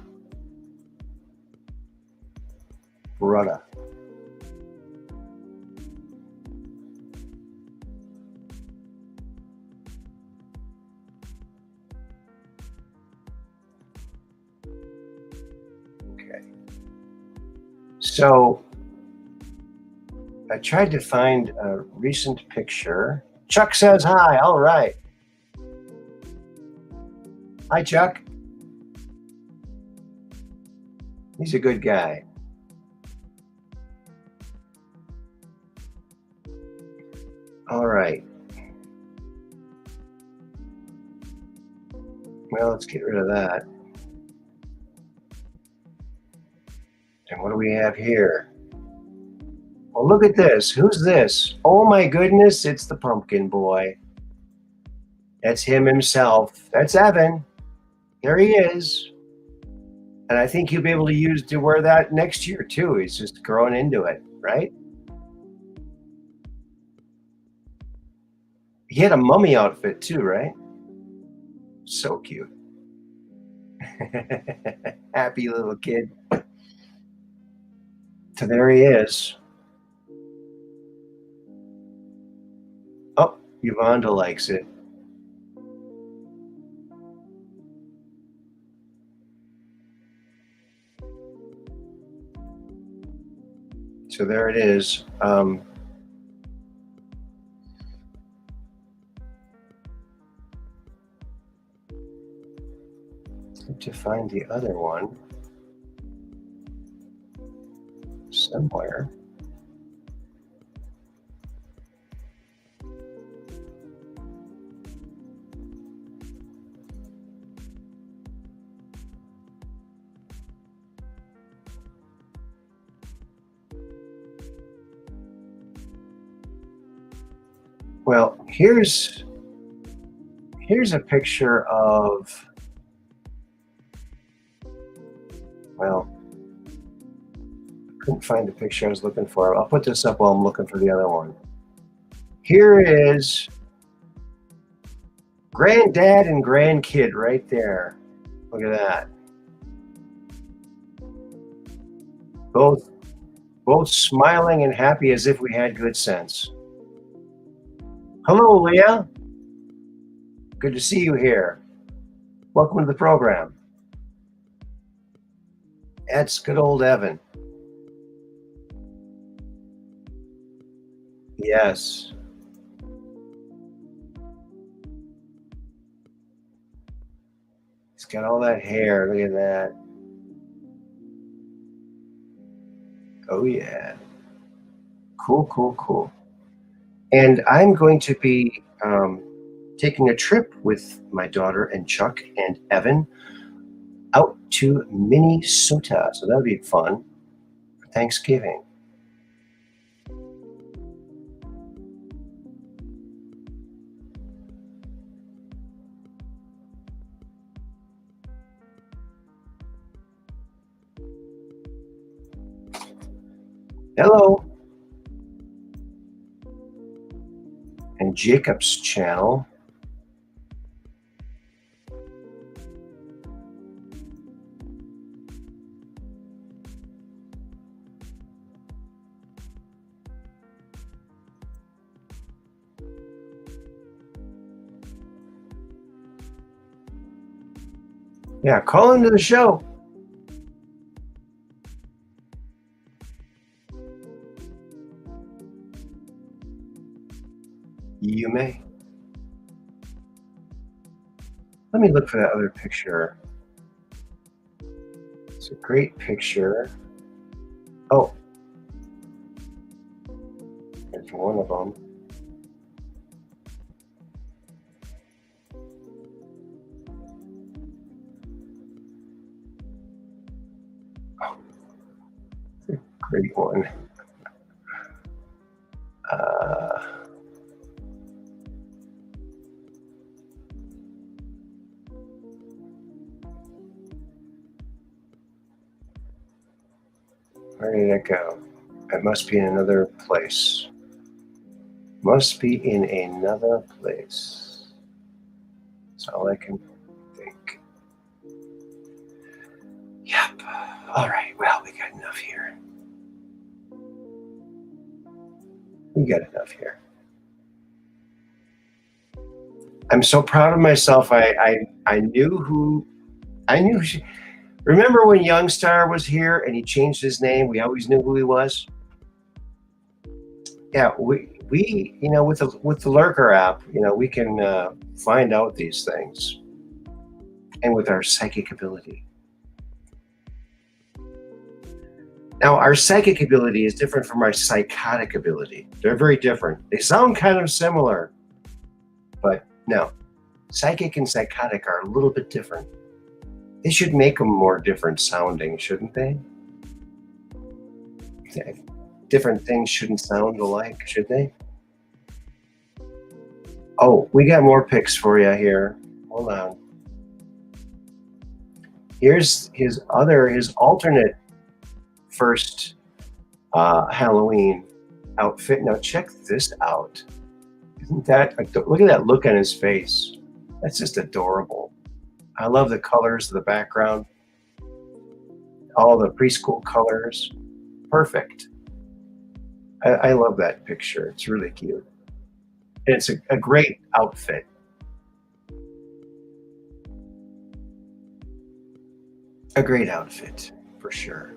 Okay. So I tried to find a recent picture. Chuck says hi. All right. Hi, Chuck. He's a good guy. All right. Well, let's get rid of that. And what do we have here? Well, look at this. Who's this? Oh my goodness, it's the pumpkin boy. That's him himself. That's Evan. There he is. And I think he'll be able to wear that next year too. He's just growing into it, right? He had a mummy outfit too, right? So cute. Happy little kid. So there he is. Oh, Yvonne likes it. So there it is. To find the other one somewhere. Well, here's a picture of, well, I couldn't find the picture I was looking for. I'll put this up while I'm looking for the other one. Here is Granddad and grandkid right there. Look at that. Both smiling and happy as if we had good sense. Hello, Leah. Good to see you here. Welcome to the program. That's good old Evan. Yes. He's got all that hair. Look at that. Oh, yeah. Cool. And I'm going to be taking a trip with my daughter and Chuck and Evan out to Minnesota. So that'll be fun for Thanksgiving. Hello. And Jacob's channel. Yeah, call into the show. You may. Let me look for that other picture. It's a great picture. Oh, there's one of them. Oh, it's a great one. Where did it go? It must be in another place. Must be in another place. That's all I can think. Yep. All right. Well, we got enough here. I'm so proud of myself. I knew who. Remember when Youngstar was here and he changed his name? We always knew who he was. Yeah, we with the Lurker app, we can find out these things, and with our psychic ability. Now, our psychic ability is different from our psychotic ability. They're very different. They sound kind of similar, but no, psychic and psychotic are a little bit different. They should make them more different sounding, shouldn't they? Different things shouldn't sound alike, should they? Oh, we got more pics for you here. Hold on. Here's his alternate first Halloween outfit. Now check this out. Isn't that, look at that look on his face. That's just adorable. I love the colors of the background. All the preschool colors. Perfect. I love that picture. It's really cute. And it's a great outfit. A great outfit, for sure.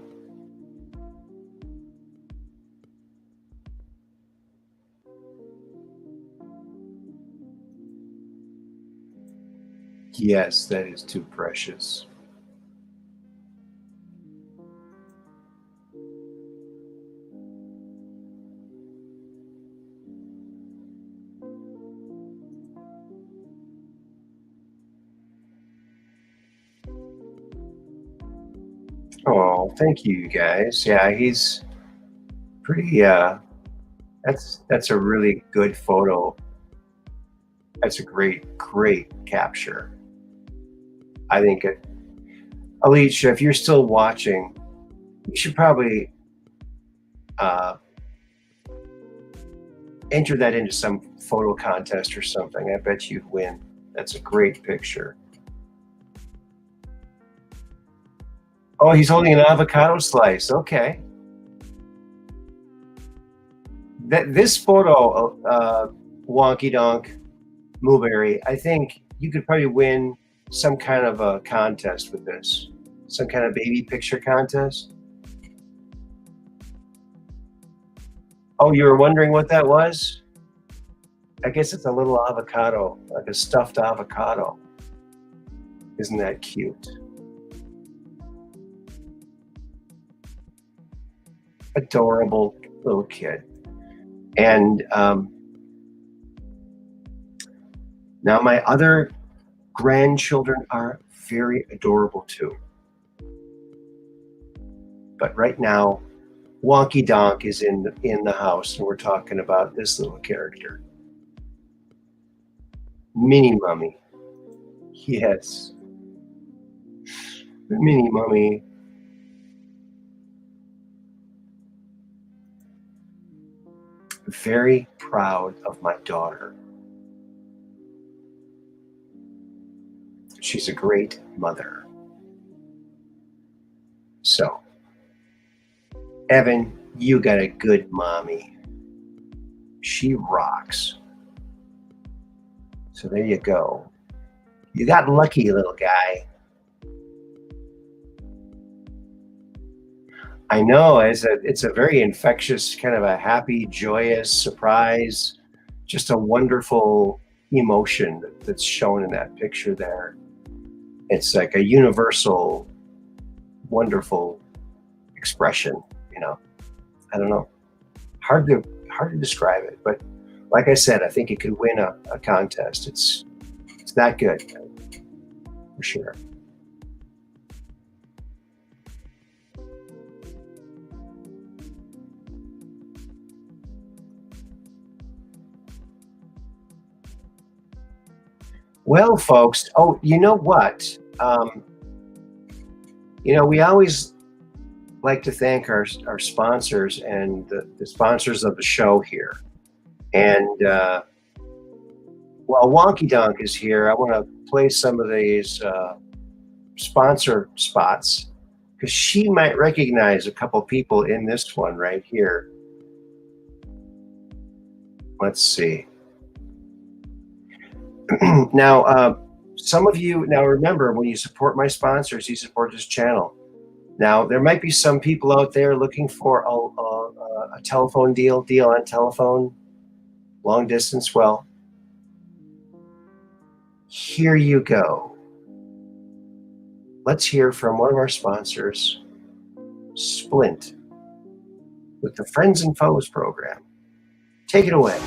Yes, that is too precious. Oh, thank you guys. Yeah, he's pretty that's a really good photo. That's a great capture. I think Alicia, if you're still watching, you should probably enter that into some photo contest or something. I bet you'd win. That's a great picture. Oh, he's holding an avocado slice. Okay. This photo, Wonky Donk Mulberry, I think you could probably win some kind of a contest with this. Some kind of baby picture contest. Oh, you were wondering what that was? I guess it's a little avocado, like a stuffed avocado. Isn't that cute? Adorable little kid. And now my other grandchildren are very adorable too. But right now, Wonky Donk is in the house, and we're talking about this little character. Mini Mummy. Yes. Mini Mummy. Very proud of my daughter. She's a great mother. So, Evan, you got a good mommy. She rocks. So there you go. You got lucky, little guy. I know, it's a very infectious, kind of a happy, joyous surprise, just a wonderful emotion that's shown in that picture there. It's like a universal, wonderful expression, you know. I don't know. Hard to describe it, but like I said, I think it could win a contest. It's that good, for sure. Well, folks, oh, you know what? We always like to thank our sponsors and the sponsors of the show here. And while Wonky Donk is here, I want to play some of these sponsor spots because she might recognize a couple people in this one right here. Let's see. Now, some of you, now remember, when you support my sponsors, you support this channel. Now, there might be some people out there looking for a telephone deal on telephone, long distance. Well, here you go. Let's hear from one of our sponsors, Splint, with the Friends and Foes program. Take it away.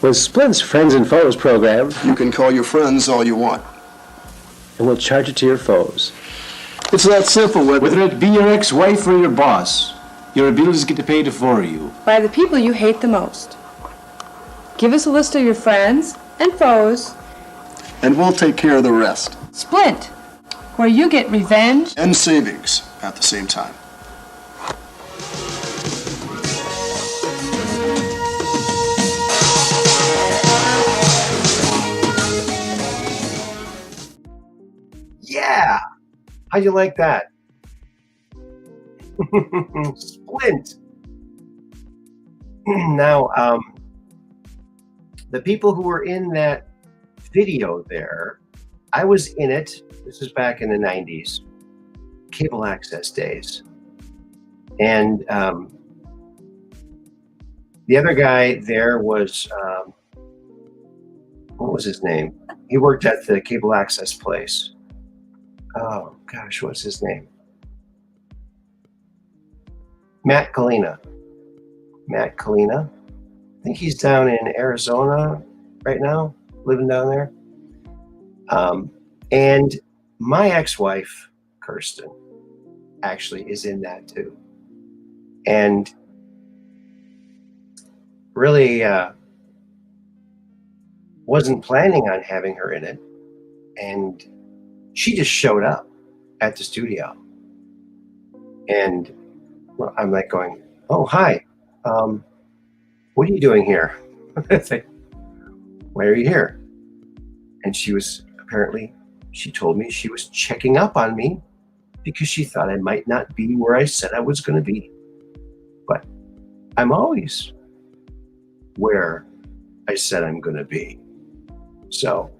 With Splint's Friends and Foes program, you can call your friends all you want. And we'll charge it to your foes. It's that simple. Whether it be your ex-wife or your boss, your abilities get paid for you. By the people you hate the most. Give us a list of your friends and foes. And we'll take care of the rest. Splint, where you get revenge and savings at the same time. Yeah! How'd you like that? Splint! Now, the people who were in that video there, I was in it. This is back in the 90s, cable access days. And the other guy there was, what was his name? He worked at the cable access place. Oh gosh, what's his name? Matt Kalina. Matt Kalina. I think he's down in Arizona right now, living down there. And my ex-wife, Kirsten, actually is in that too. And really wasn't planning on having her in it. And she just showed up at the studio. And well, I'm like going, oh, hi. what are you doing here? It's like, why are you here? And she told me she was checking up on me because she thought I might not be where I said I was going to be. But I'm always where I said I'm going to be. So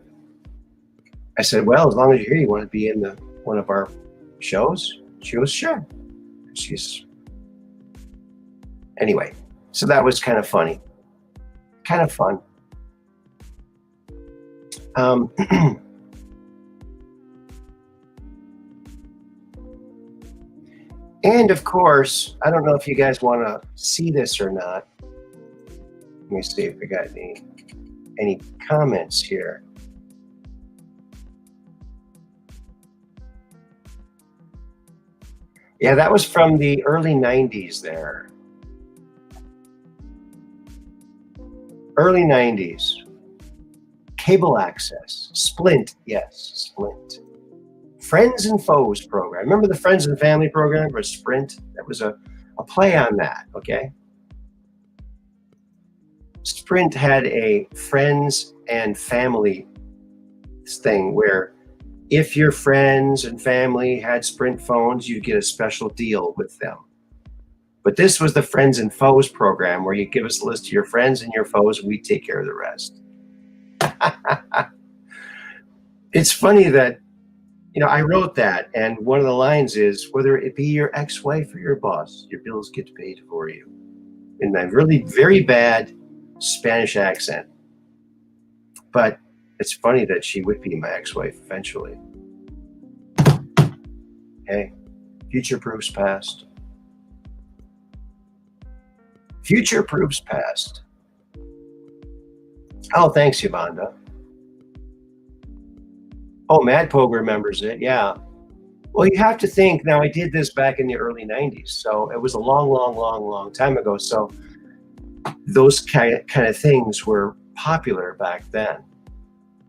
I said, well, as long as you're here, you want to be in one of our shows? She goes, sure. Anyway, so that was kind of funny. Kind of fun. And of course, I don't know if you guys want to see this or not. Let me see if we got any comments here. Yeah, that was from the early 90s there. Early 90s. Cable access. Splint, yes, Splint. Friends and Foes program. Remember the Friends and Family program for Sprint? That was a play on that, okay? Sprint had a friends and family thing where if your friends and family had Sprint phones, you get a special deal with them. But this was the Friends and Foes program where you give us a list of your friends and your foes and we take care of the rest. It's funny that, I wrote that, and one of the lines is, whether it be your ex-wife or your boss, your bills get paid for you. In my really very bad Spanish accent. But it's funny that she would be my ex-wife eventually. Hey, future proofs past. Future proofs past. Oh, thanks, Yvonda. Oh, Madpogue remembers it, yeah. Well, you have to think, now I did this back in the early 90s, so it was a long time ago. So those kind of things were popular back then.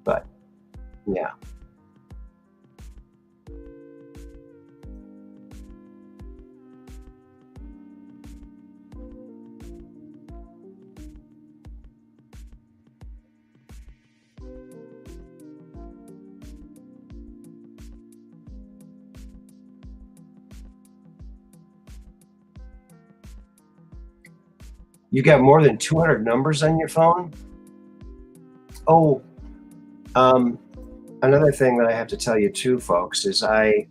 But, yeah. You got more than 200 numbers on your phone? Oh, another thing that I have to tell you too, folks, is I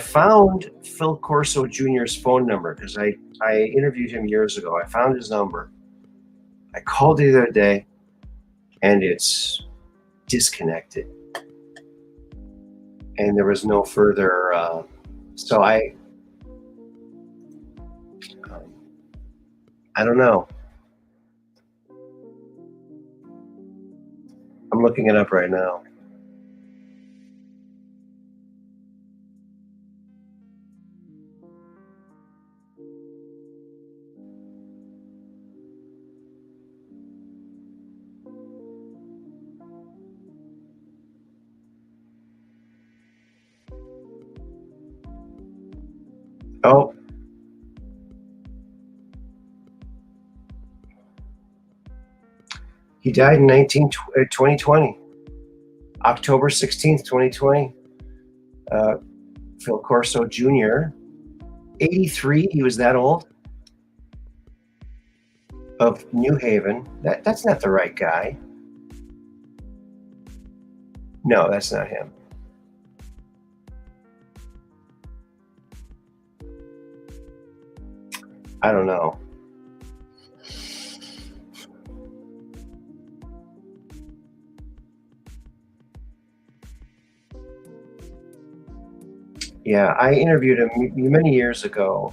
found Phil Corso Jr.'s phone number because I interviewed him years ago. I found his number. I called the other day, and it's disconnected. And there was no further, so I don't know. I'm looking it up right now. Oh. He died in 2020, October 16th, 2020. Phil Corso Jr., 83, he was that old, of New Haven. That's not the right guy. No, that's not him. I don't know. Yeah, I interviewed him many years ago.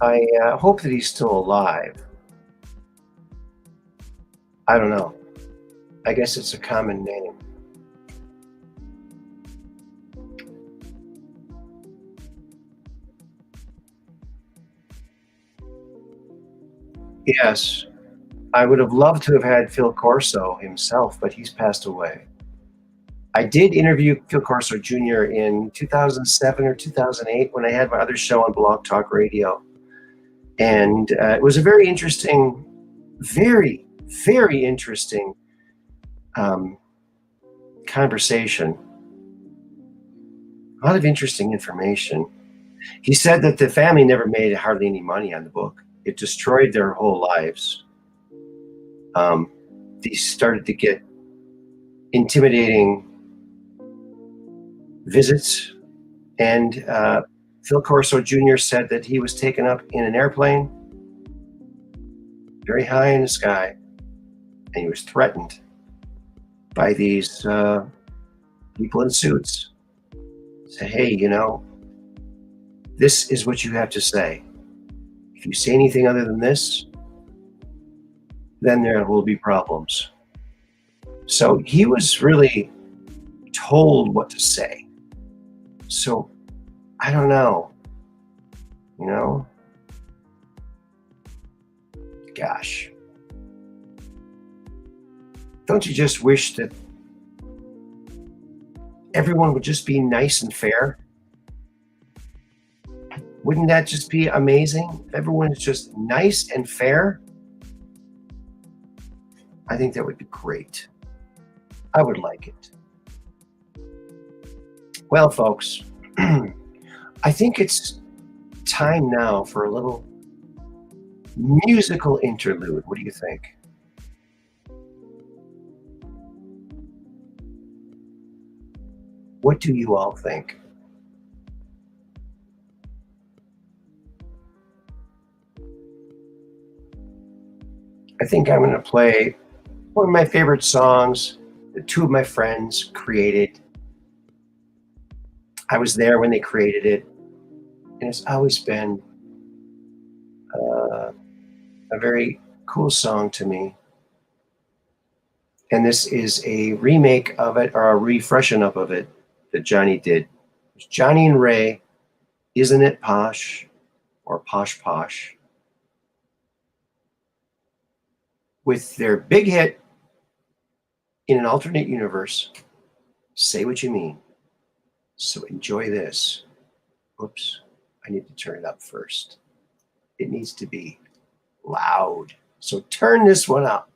I hope that he's still alive. I don't know. I guess it's a common name. Yes, I would have loved to have had Phil Corso himself, but he's passed away. I did interview Phil Corso Jr. in 2007 or 2008 when I had my other show on Blog Talk Radio. And it was a very interesting, very, very interesting conversation. A lot of interesting information. He said that the family never made hardly any money on the book. It destroyed their whole lives. They started to get intimidating visits, and Phil Corso Jr. said that he was taken up in an airplane very high in the sky, and he was threatened by these people in suits. Say, hey, you know, this is what you have to say. If you say anything other than this, then there will be problems. So he was really told what to say. So I don't know, you know, gosh, don't you just wish that everyone would just be nice and fair? Wouldn't that just be amazing? If everyone is just nice and fair, I think that would be great. I would like it. Well, folks, I think it's time now for a little musical interlude. What do you think? What do you all think? I think I'm going to play one of my favorite songs that two of my friends created. I was there when they created it, and it's always been a very cool song to me. And this is a remake of it, or a refreshing up of it, that Johnny did. It's Johnny and Ray, Isn't It Posh, or Posh Posh, with their big hit in an alternate universe, Say What You Mean. So enjoy this. Oops, I need to turn it up first. It needs to be loud. So turn this one up.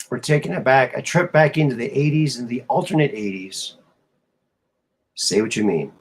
We're taking it back, a trip back into the 80s and the alternate 80s. Say What You Mean.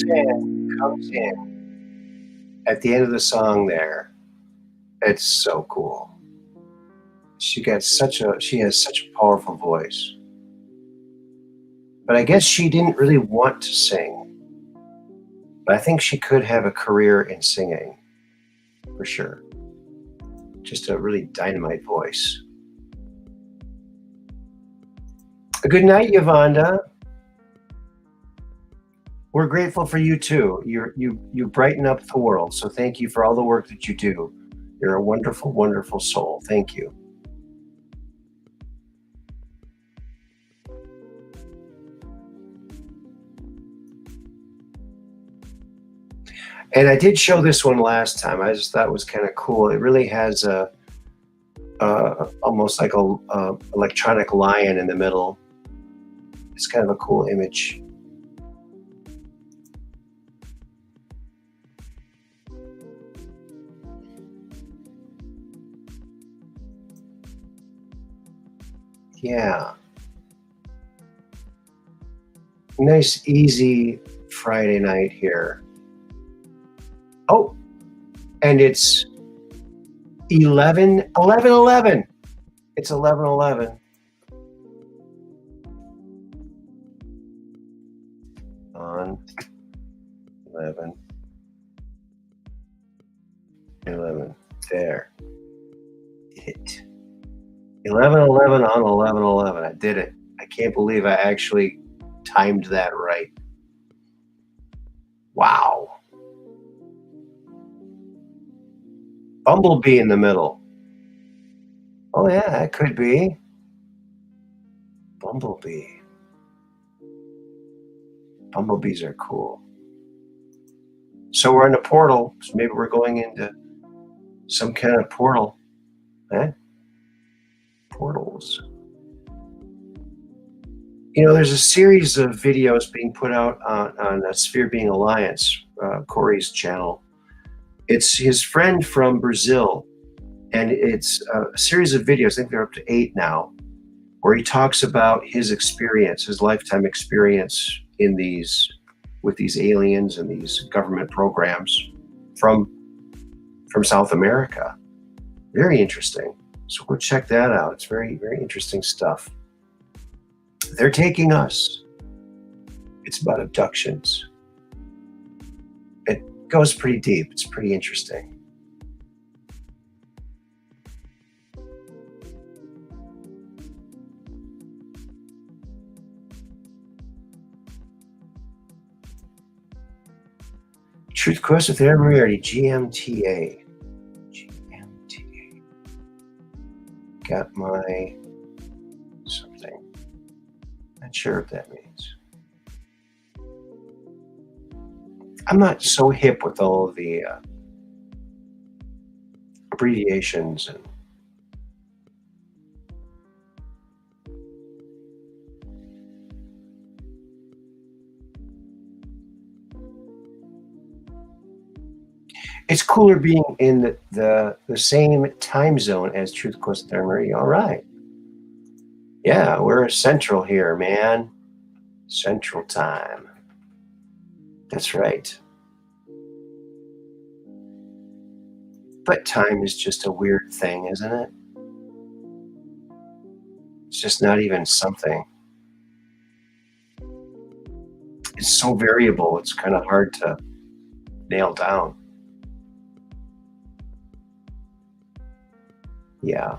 comes in at the end of the song there. It's so cool. She has such a powerful voice. But I guess she didn't really want to sing. But I think she could have a career in singing, for sure. Just a really dynamite voice. Good night, Yolanda. We're grateful for you too. You brighten up the world. So thank you for all the work that you do. You're a wonderful, wonderful soul. Thank you. And I did show this one last time. I just thought it was kind of cool. It really has a almost like a electronic lion in the middle. It's kind of a cool image. Yeah. Nice, easy Friday night here. Oh, and it's 11. It's 11:11. On 11. There. Did it. 11:11 on 11:11. I did it. I can't believe I actually timed that right. Wow. Bumblebee in the middle. Oh yeah, that could be. Bumblebee. Bumblebees are cool. So we're in a portal. So maybe we're going into some kind of portal. Eh? Portals. You know, there's a series of videos being put out on Sphere Being Alliance, Corey's channel. It's his friend from Brazil, and it's a series of videos, I think they're up to 8 now, where he talks about his experience, his lifetime experience with these aliens and these government programs from South America. Very interesting. So go check that out. It's very, very interesting stuff. They're taking us. It's about abductions. It goes pretty deep. It's pretty interesting. Truth Quest with Aaron Moriarty, GMTA. GMTA. Got my something. Not sure what that means. I'm not so hip with all of the abbreviations and it's cooler being in the same time zone as Truth Quest Armory. All right. Yeah, we're central here, man. Central time. That's right. But time is just a weird thing, isn't it? It's just not even something. It's so variable, it's kind of hard to nail down. Yeah.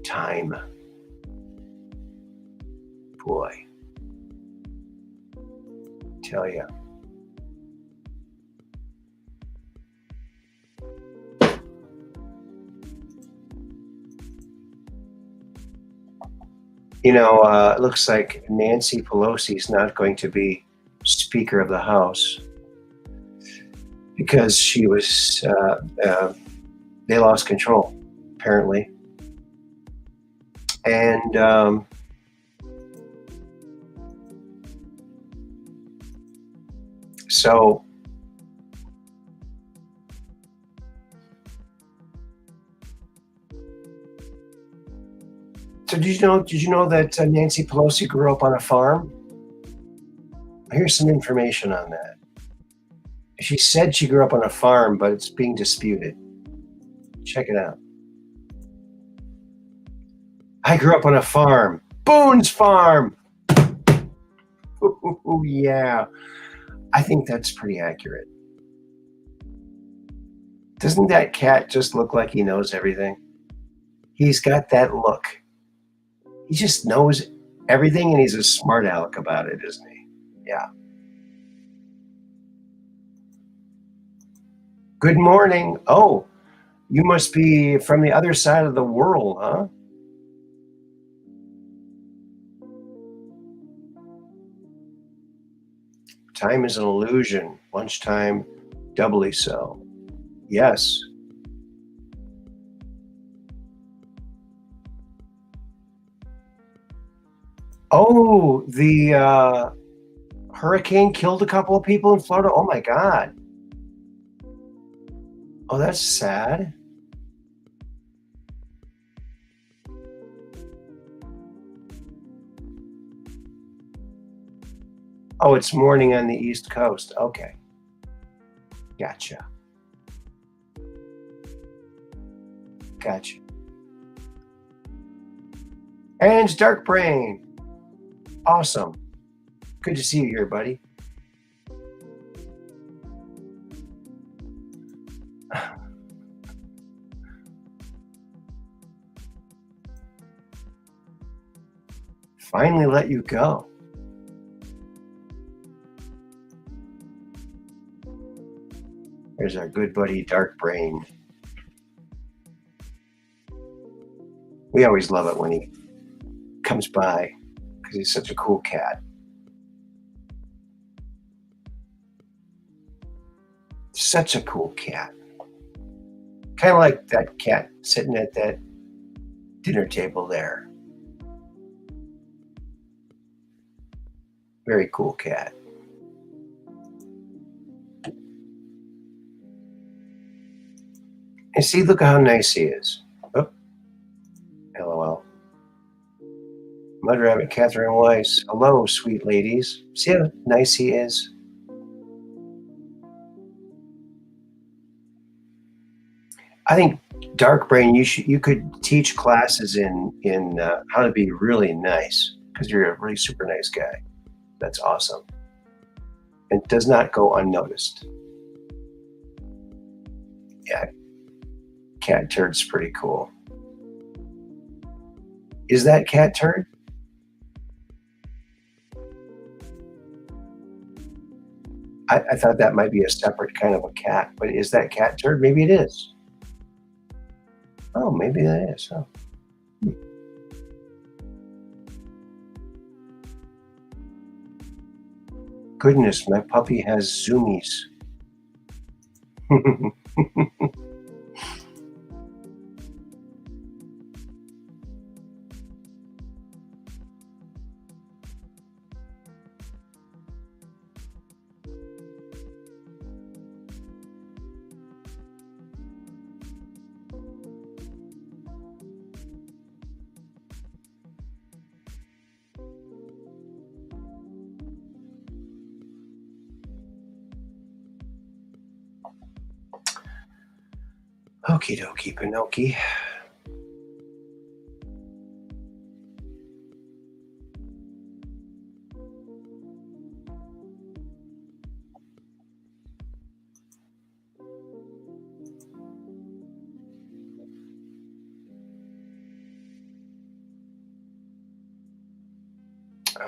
Time. Boy. Tell ya. You know, it looks like Nancy Pelosi is not going to be Speaker of the House because she was, they lost control, apparently. And so did you know that Nancy Pelosi grew up on a farm? Here's some information on that. She said she grew up on a farm, but it's being disputed. Check it out. I grew up on a farm. Boone's Farm. Ooh, yeah. I think that's pretty accurate. Doesn't that cat just look like he knows everything? He's got that look. He just knows everything, and he's a smart aleck about it, isn't he? Yeah. Good morning. Oh, you must be from the other side of the world, huh? Time is an illusion. Lunchtime, doubly so. Yes. Oh, the hurricane killed a couple of people in Florida. Oh my God. Oh, that's sad. Oh, it's morning on the East Coast. Okay. Gotcha. Gotcha. And it's Dark Brain. Awesome. Good to see you here, buddy. Finally let you go. There's our good buddy Dark Brain. We always love it when he comes by because he's such a cool cat. Such a cool cat. Kind of like that cat sitting at that dinner table there. Very cool cat. And see, look how nice he is. Oh, LOL. Mud Rabbit Catherine Weiss. Hello, sweet ladies. See how nice he is? I think Dark Brain, you could teach classes in how to be really nice because you're a really super nice guy. That's awesome. And does not go unnoticed. Yeah, cat turd's pretty cool. Is that cat turd? I thought that might be a separate kind of a cat, but is that cat turd? Maybe it is. Oh, maybe that is. Oh. Goodness, my puppy has zoomies. Okie dokie, Pinocchio.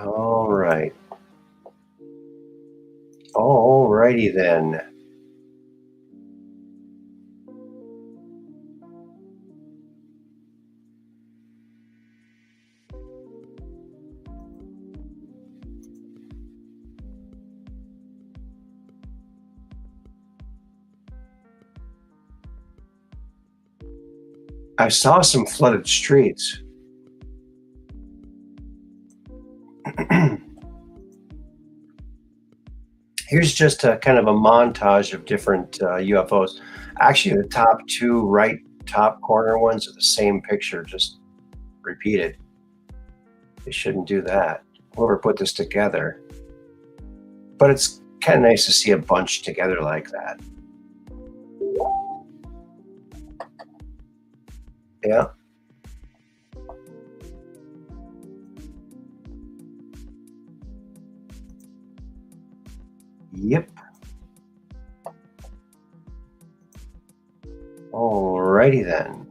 All right. All righty then. I saw some flooded streets. Here's just a kind of a montage of different UFOs. Actually, the top two right top corner ones are the same picture, just repeated. They shouldn't do that. Whoever put this together But it's kind of nice to see a bunch together like that. Yeah. Yep. Alrighty then.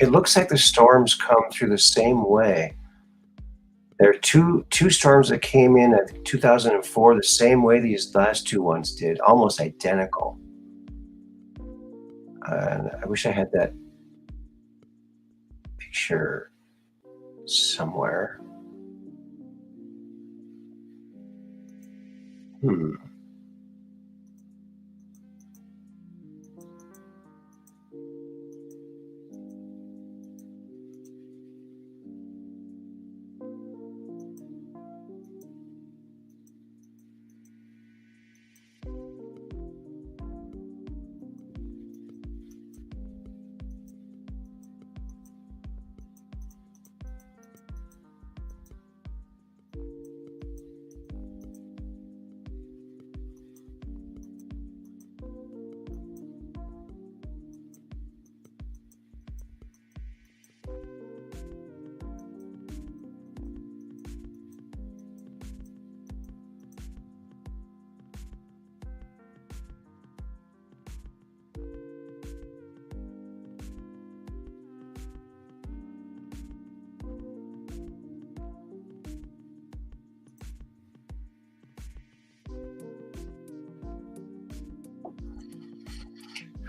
It looks like the storms come through the same way. There are two storms that came in at 2004 the same way these last two ones did, almost identical. And I wish I had that picture somewhere.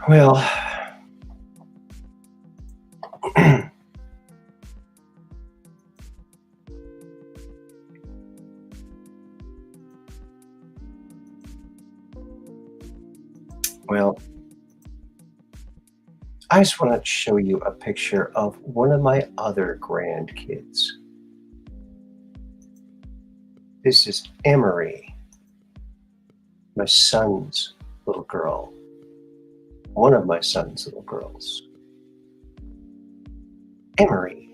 Well, well, I just want to show you a picture of one of my other grandkids. This is Emery, my son's little girl. One of my son's little girls. Emery.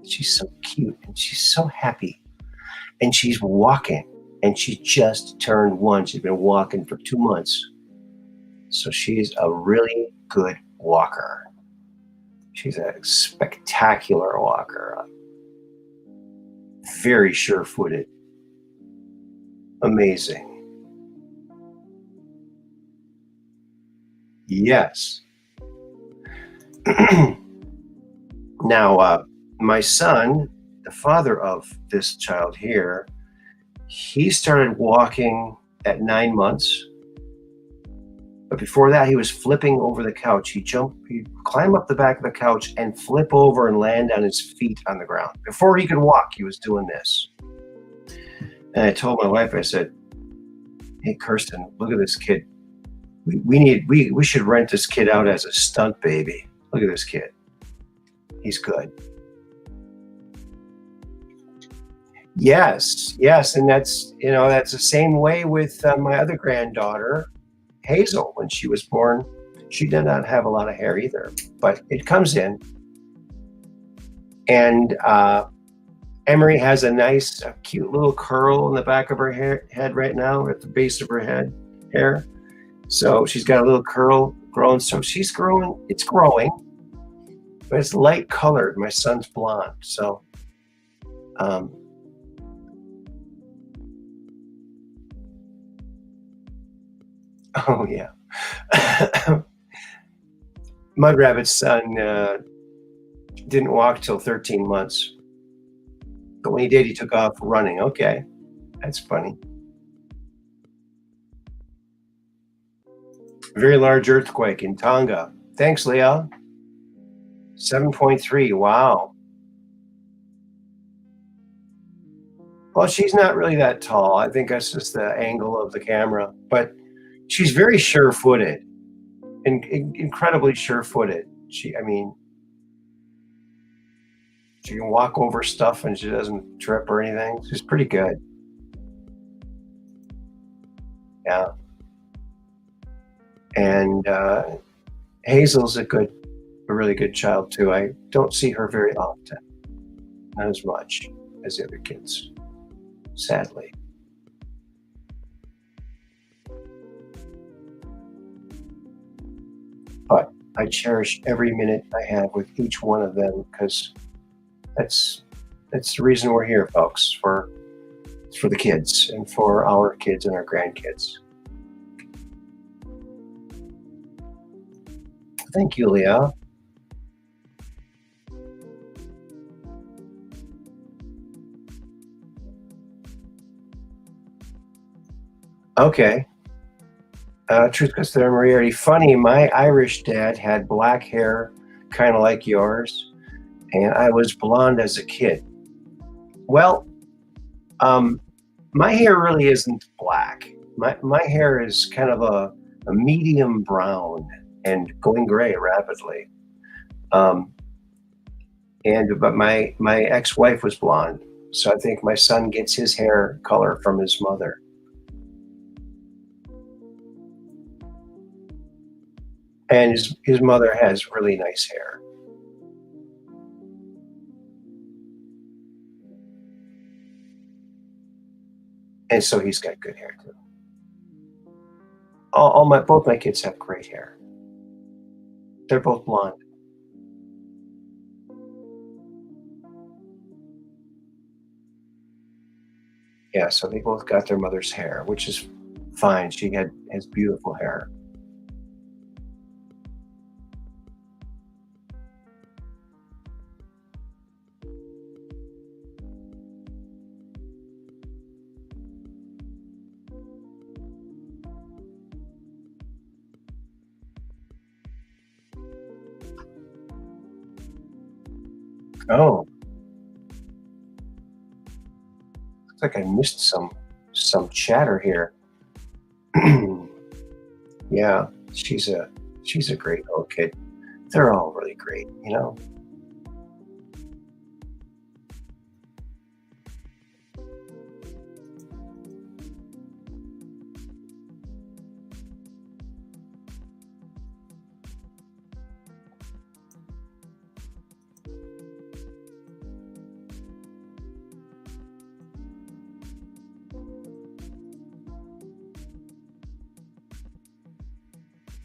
She's so cute and she's so happy. And she's walking and she just turned 1. She's been walking for 2 months. So she's a really good walker. She's a spectacular walker. Very sure-footed. Amazing. Yes. Now, my son, the father of this child here, he started walking at 9 months. But before that, he was flipping over the couch. He'd climb up the back of the couch and flip over and land on his feet on the ground. Before he could walk, he was doing this. And I told my wife, I said, hey, Kirsten, look at this kid. We should rent this kid out as a stunt baby. Look at this kid. He's good. Yes, and that's the same way with my other granddaughter, Hazel. When she was born, she did not have a lot of hair either, but it comes in. And Emery has a nice, cute little curl in the back of her head right now, at the base of her hair. So she's got a little curl growing. So she's growing. It's growing, but it's light colored. My son's blonde. So, oh yeah. Mud Rabbit's son didn't walk till 13 months. But when he did, he took off running. Okay, that's funny. Very large earthquake in Tonga. Thanks, Leah. 7.3. Wow. Well, she's not really that tall. I think that's just the angle of the camera. But she's very sure-footed, and incredibly sure-footed. She can walk over stuff and she doesn't trip or anything. She's pretty good. Yeah. And Hazel's a really good child too. I don't see her very often, not as much as the other kids, sadly. But I cherish every minute I have with each one of them, because that's the reason we're here, folks. It's for the kids and for our kids and our grandkids. Thank you, Leah. Okay. Truth Quest with Moriarity. Funny, my Irish dad had black hair, kind of like yours, and I was blonde as a kid. Well, my hair really isn't black. My hair is kind of a medium brown and going gray rapidly. But my ex-wife was blonde, so I think my son gets his hair color from his mother. And his mother has really nice hair. And so he's got good hair too. Both my kids have great hair. They're both blonde. Yeah, so they both got their mother's hair, which is fine. She has beautiful hair. Oh, looks like I missed some chatter here. Yeah, she's a great little kid. They're all really great, you know.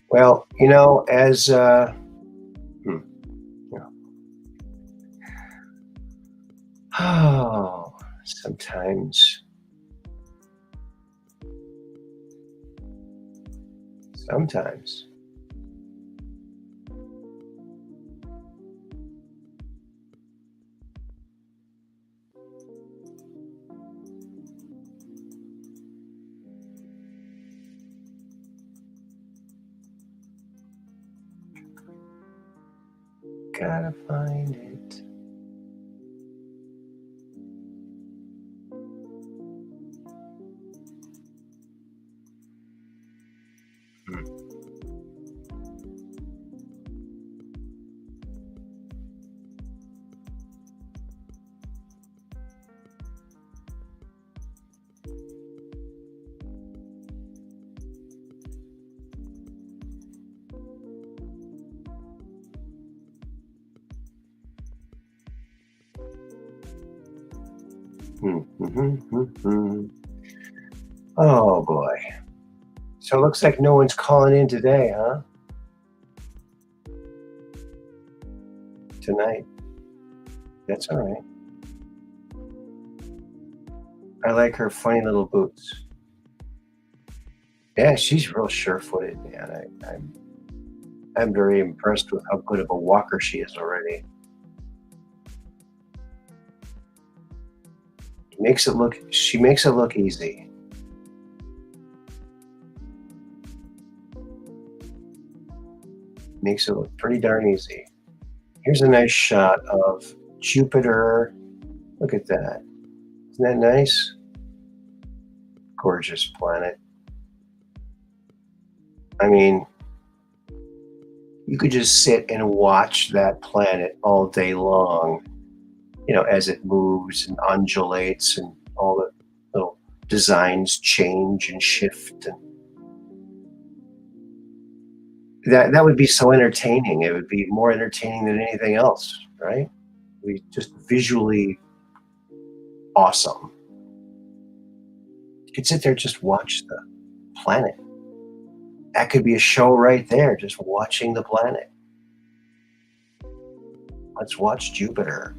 Well, you know, as oh, sometimes gotta find it. Oh boy. So it looks like no one's calling in today, huh? Tonight. That's all right. I like her funny little boots. Yeah, she's real sure-footed, man. I'm very impressed with how good of a walker she is already. She makes it look easy. Makes it look pretty darn easy. Here's a nice shot of Jupiter. Look at that. Isn't that nice? Gorgeous planet. I mean, you could just sit and watch that planet all day long, you know, as it moves and undulates and all the little designs change and shift. And That would be so entertaining. It would be more entertaining than anything else, right? We just visually awesome. You could sit there and just watch the planet. That could be a show right there, just watching the planet. Let's watch Jupiter.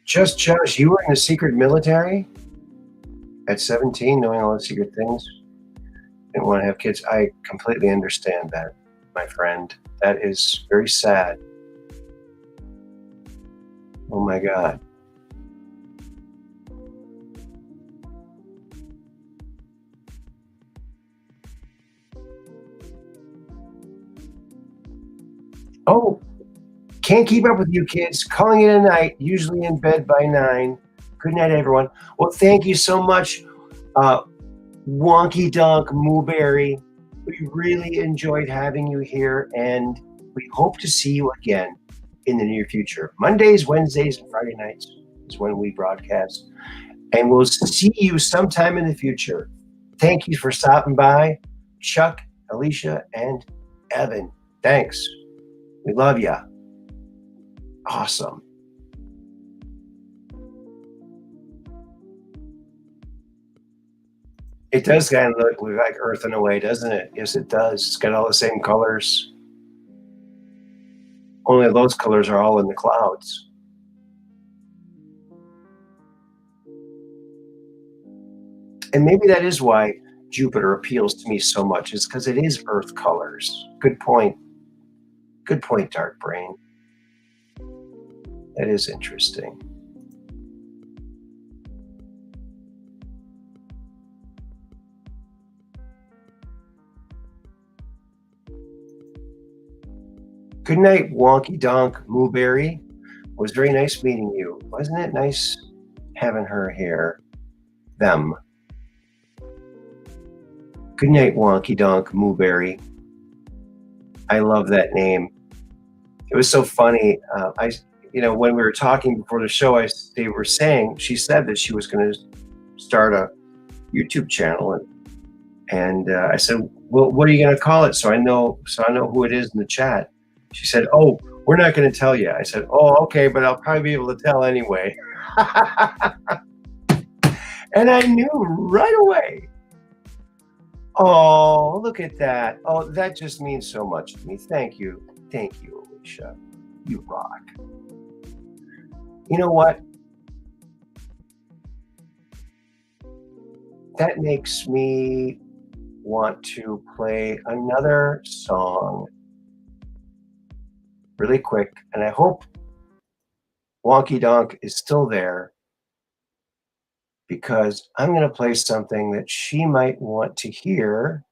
Just Josh, you were in the secret military at 17, knowing all the secret things. Didn't want to have kids. I completely understand that, my friend. That is very sad. Oh my God. Oh, can't keep up with you kids. Calling it a night, usually in bed by 9. Good night, everyone. Well, thank you so much, Wonky Donk Mooberry. We really enjoyed having you here, and we hope to see you again in the near future. Mondays, Wednesdays, and Friday nights is when we broadcast, and we'll see you sometime in the future. Thank you for stopping by, Chuck, Alicia, and Evan. Thanks. We love ya. Awesome. It does kind of look like Earth in a way, doesn't it? Yes, it does. It's got all the same colors. Only those colors are all in the clouds. And maybe that is why Jupiter appeals to me so much, is because it is Earth colors. Good point. Good point, Dark Brain. That is interesting. Good night, Wonky Donk Mooberry. It was very nice meeting you. Wasn't it nice having her here? Them. Good night, Wonky Donk Mooberry. I love that name. It was so funny. When we were talking before the show, they were saying, she said that she was going to start a YouTube channel, and I said, well, what are you going to call it? So I know who it is in the chat. She said, oh, we're not going to tell you. I said, oh, okay, but I'll probably be able to tell anyway. And I knew right away. Oh, look at that. Oh, that just means so much to me. Thank you. Thank you, Alicia. You rock. You know what? That makes me want to play another song really quick, and I hope Wonky Donk is still there, because I'm going to play something that she might want to hear,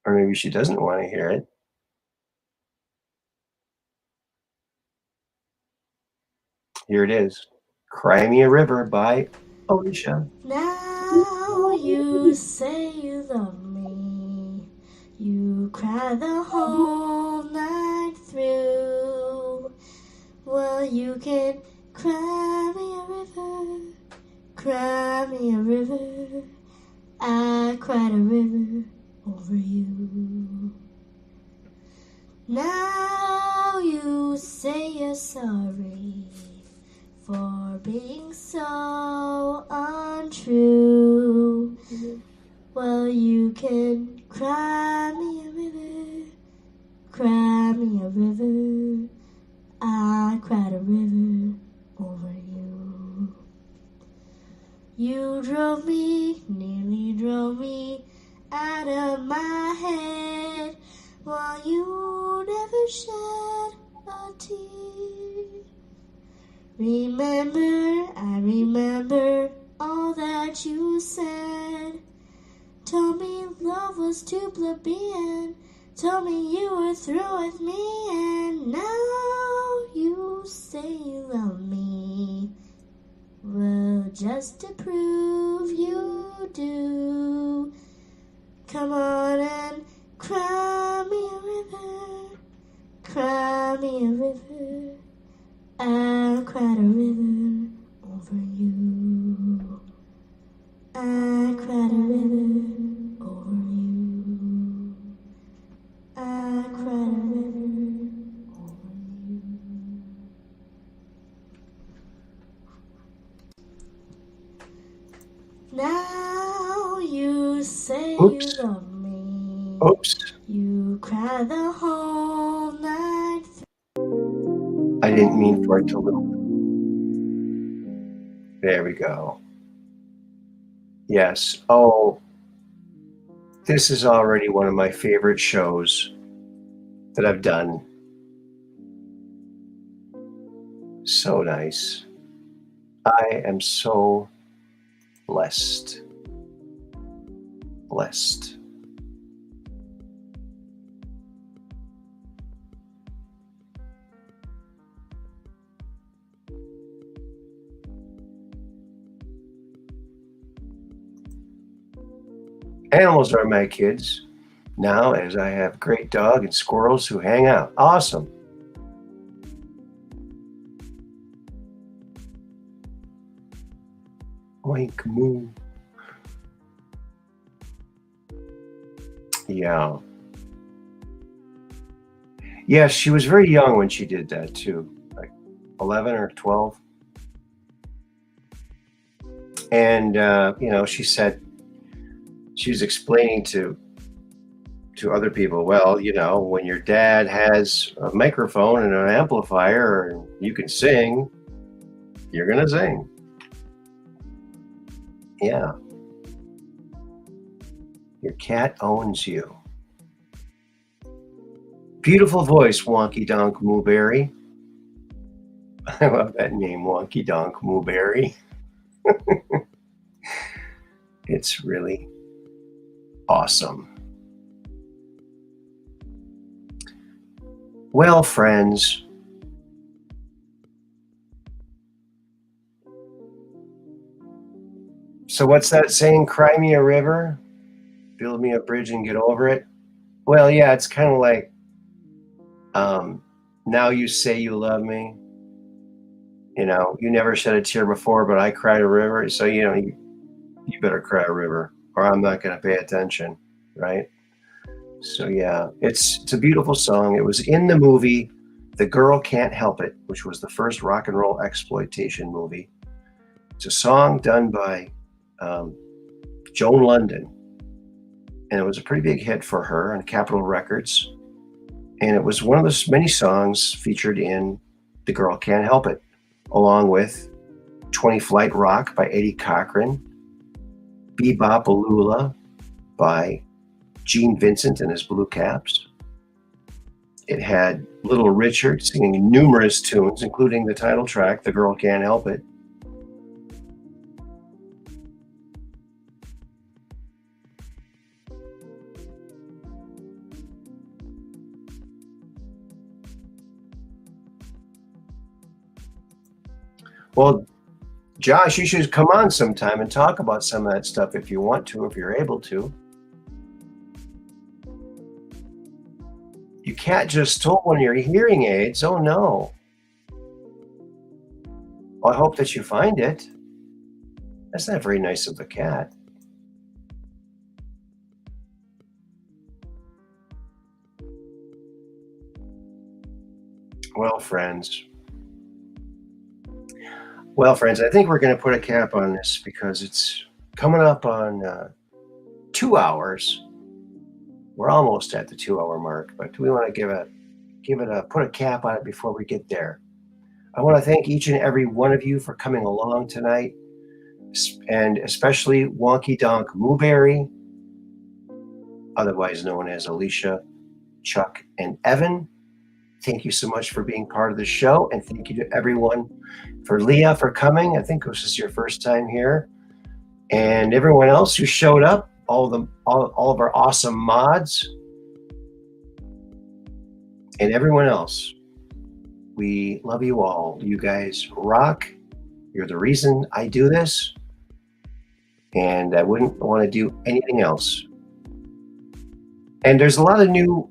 or maybe she doesn't want to hear it. Here it is. Cry Me a River by Alicia. Now you say you love me. You cry the whole night through. Well, you can cry me a river. Cry me a river. I cried a river over you. Now you say you're sorry for being so untrue. Well, you can cry me a river, cry me a river. I cried a river over you. You nearly drove me out of my head. Well, you never shed a tear. I remember all that you said. Told me love was too plebeian. Told me you were through with me. And now you say you love me. Well, just to prove you do, say Oops. you love me. Oops. You cry the whole night through. I didn't mean for it to loop. There we go. Yes. Oh, this is already one of my favorite shows that I've done. So nice. I am so blessed. Blessed. Animals are my kids now, as I have great dog and squirrels who hang out. Awesome. Oink moo. Yeah. Yes, she was very young when she did that too, like 11 or 12. And, she said, she was explaining to other people, well, when your dad has a microphone and an amplifier and you can sing, you're going to sing. Yeah. Your cat owns you. Beautiful voice, Wonky Donk Mooberry. I love that name, Wonky Donk Mooberry. It's really awesome. Well, friends, so what's that saying? Cry me a river, build me a bridge and get over it. Well, yeah, it's kind of like, now you say you love me. You never shed a tear before, but I cried a river. So, you better cry a river or I'm not going to pay attention. Right. So, yeah, it's a beautiful song. It was in the movie The Girl Can't Help It, which was the first rock and roll exploitation movie. It's a song done by Joan London. And it was a pretty big hit for her on Capitol Records. And it was one of the many songs featured in The Girl Can't Help It, along with 20 Flight Rock by Eddie Cochran, Bebop-A-Lula by Gene Vincent and his Blue Caps. It had Little Richard singing numerous tunes, including the title track, The Girl Can't Help It. Well, Josh, you should come on sometime and talk about some of that stuff if you want to, if you're able to. Your cat just stole one of your hearing aids. Oh, no. Well, I hope that you find it. That's not very nice of the cat. Well, friends, I think we're going to put a cap on this because it's coming up on 2 hours. We're almost at the 2-hour mark, but we want to put a cap on it before we get there. I want to thank each and every one of you for coming along tonight, and especially Wonky Donk Mooberry, otherwise known as Alicia, Chuck, and Evan. Thank you so much for being part of the show, and thank you to everyone. For Leah for coming. I think this is your first time here, and everyone else who showed up, all of our awesome mods, and everyone else. We love you all. You guys rock. You're the reason I do this, and I wouldn't want to do anything else. And there's a lot of new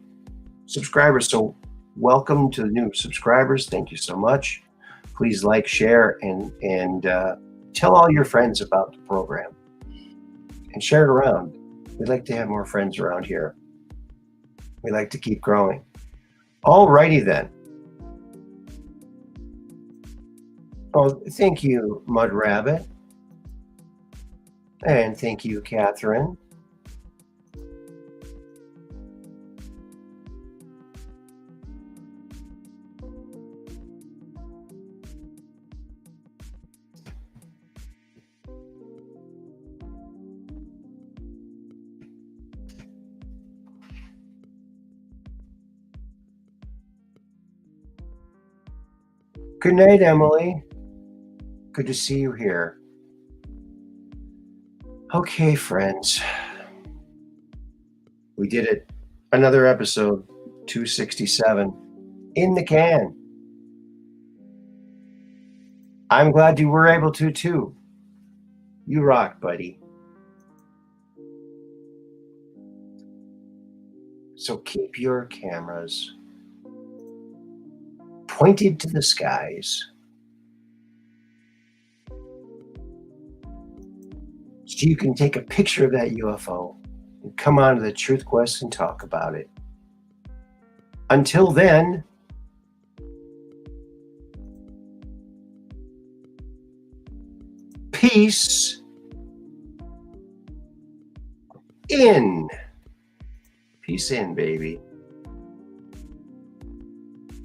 subscribers, so welcome to the new subscribers. Thank you so much. Please like, share, and tell all your friends about the program. And share it around. We'd like to have more friends around here. We like to keep growing. Alrighty then. Oh, thank you, Mud Rabbit. And thank you, Catherine. Good night, Emily. Good to see you here. Okay, friends. We did it. Another episode, 267, in the can. I'm glad you were able to, too. You rock, buddy. So keep your cameras pointed to the skies, so you can take a picture of that UFO and come on to the Truth Quest and talk about it. Until then, peace in. Peace in, baby.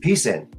Peace in.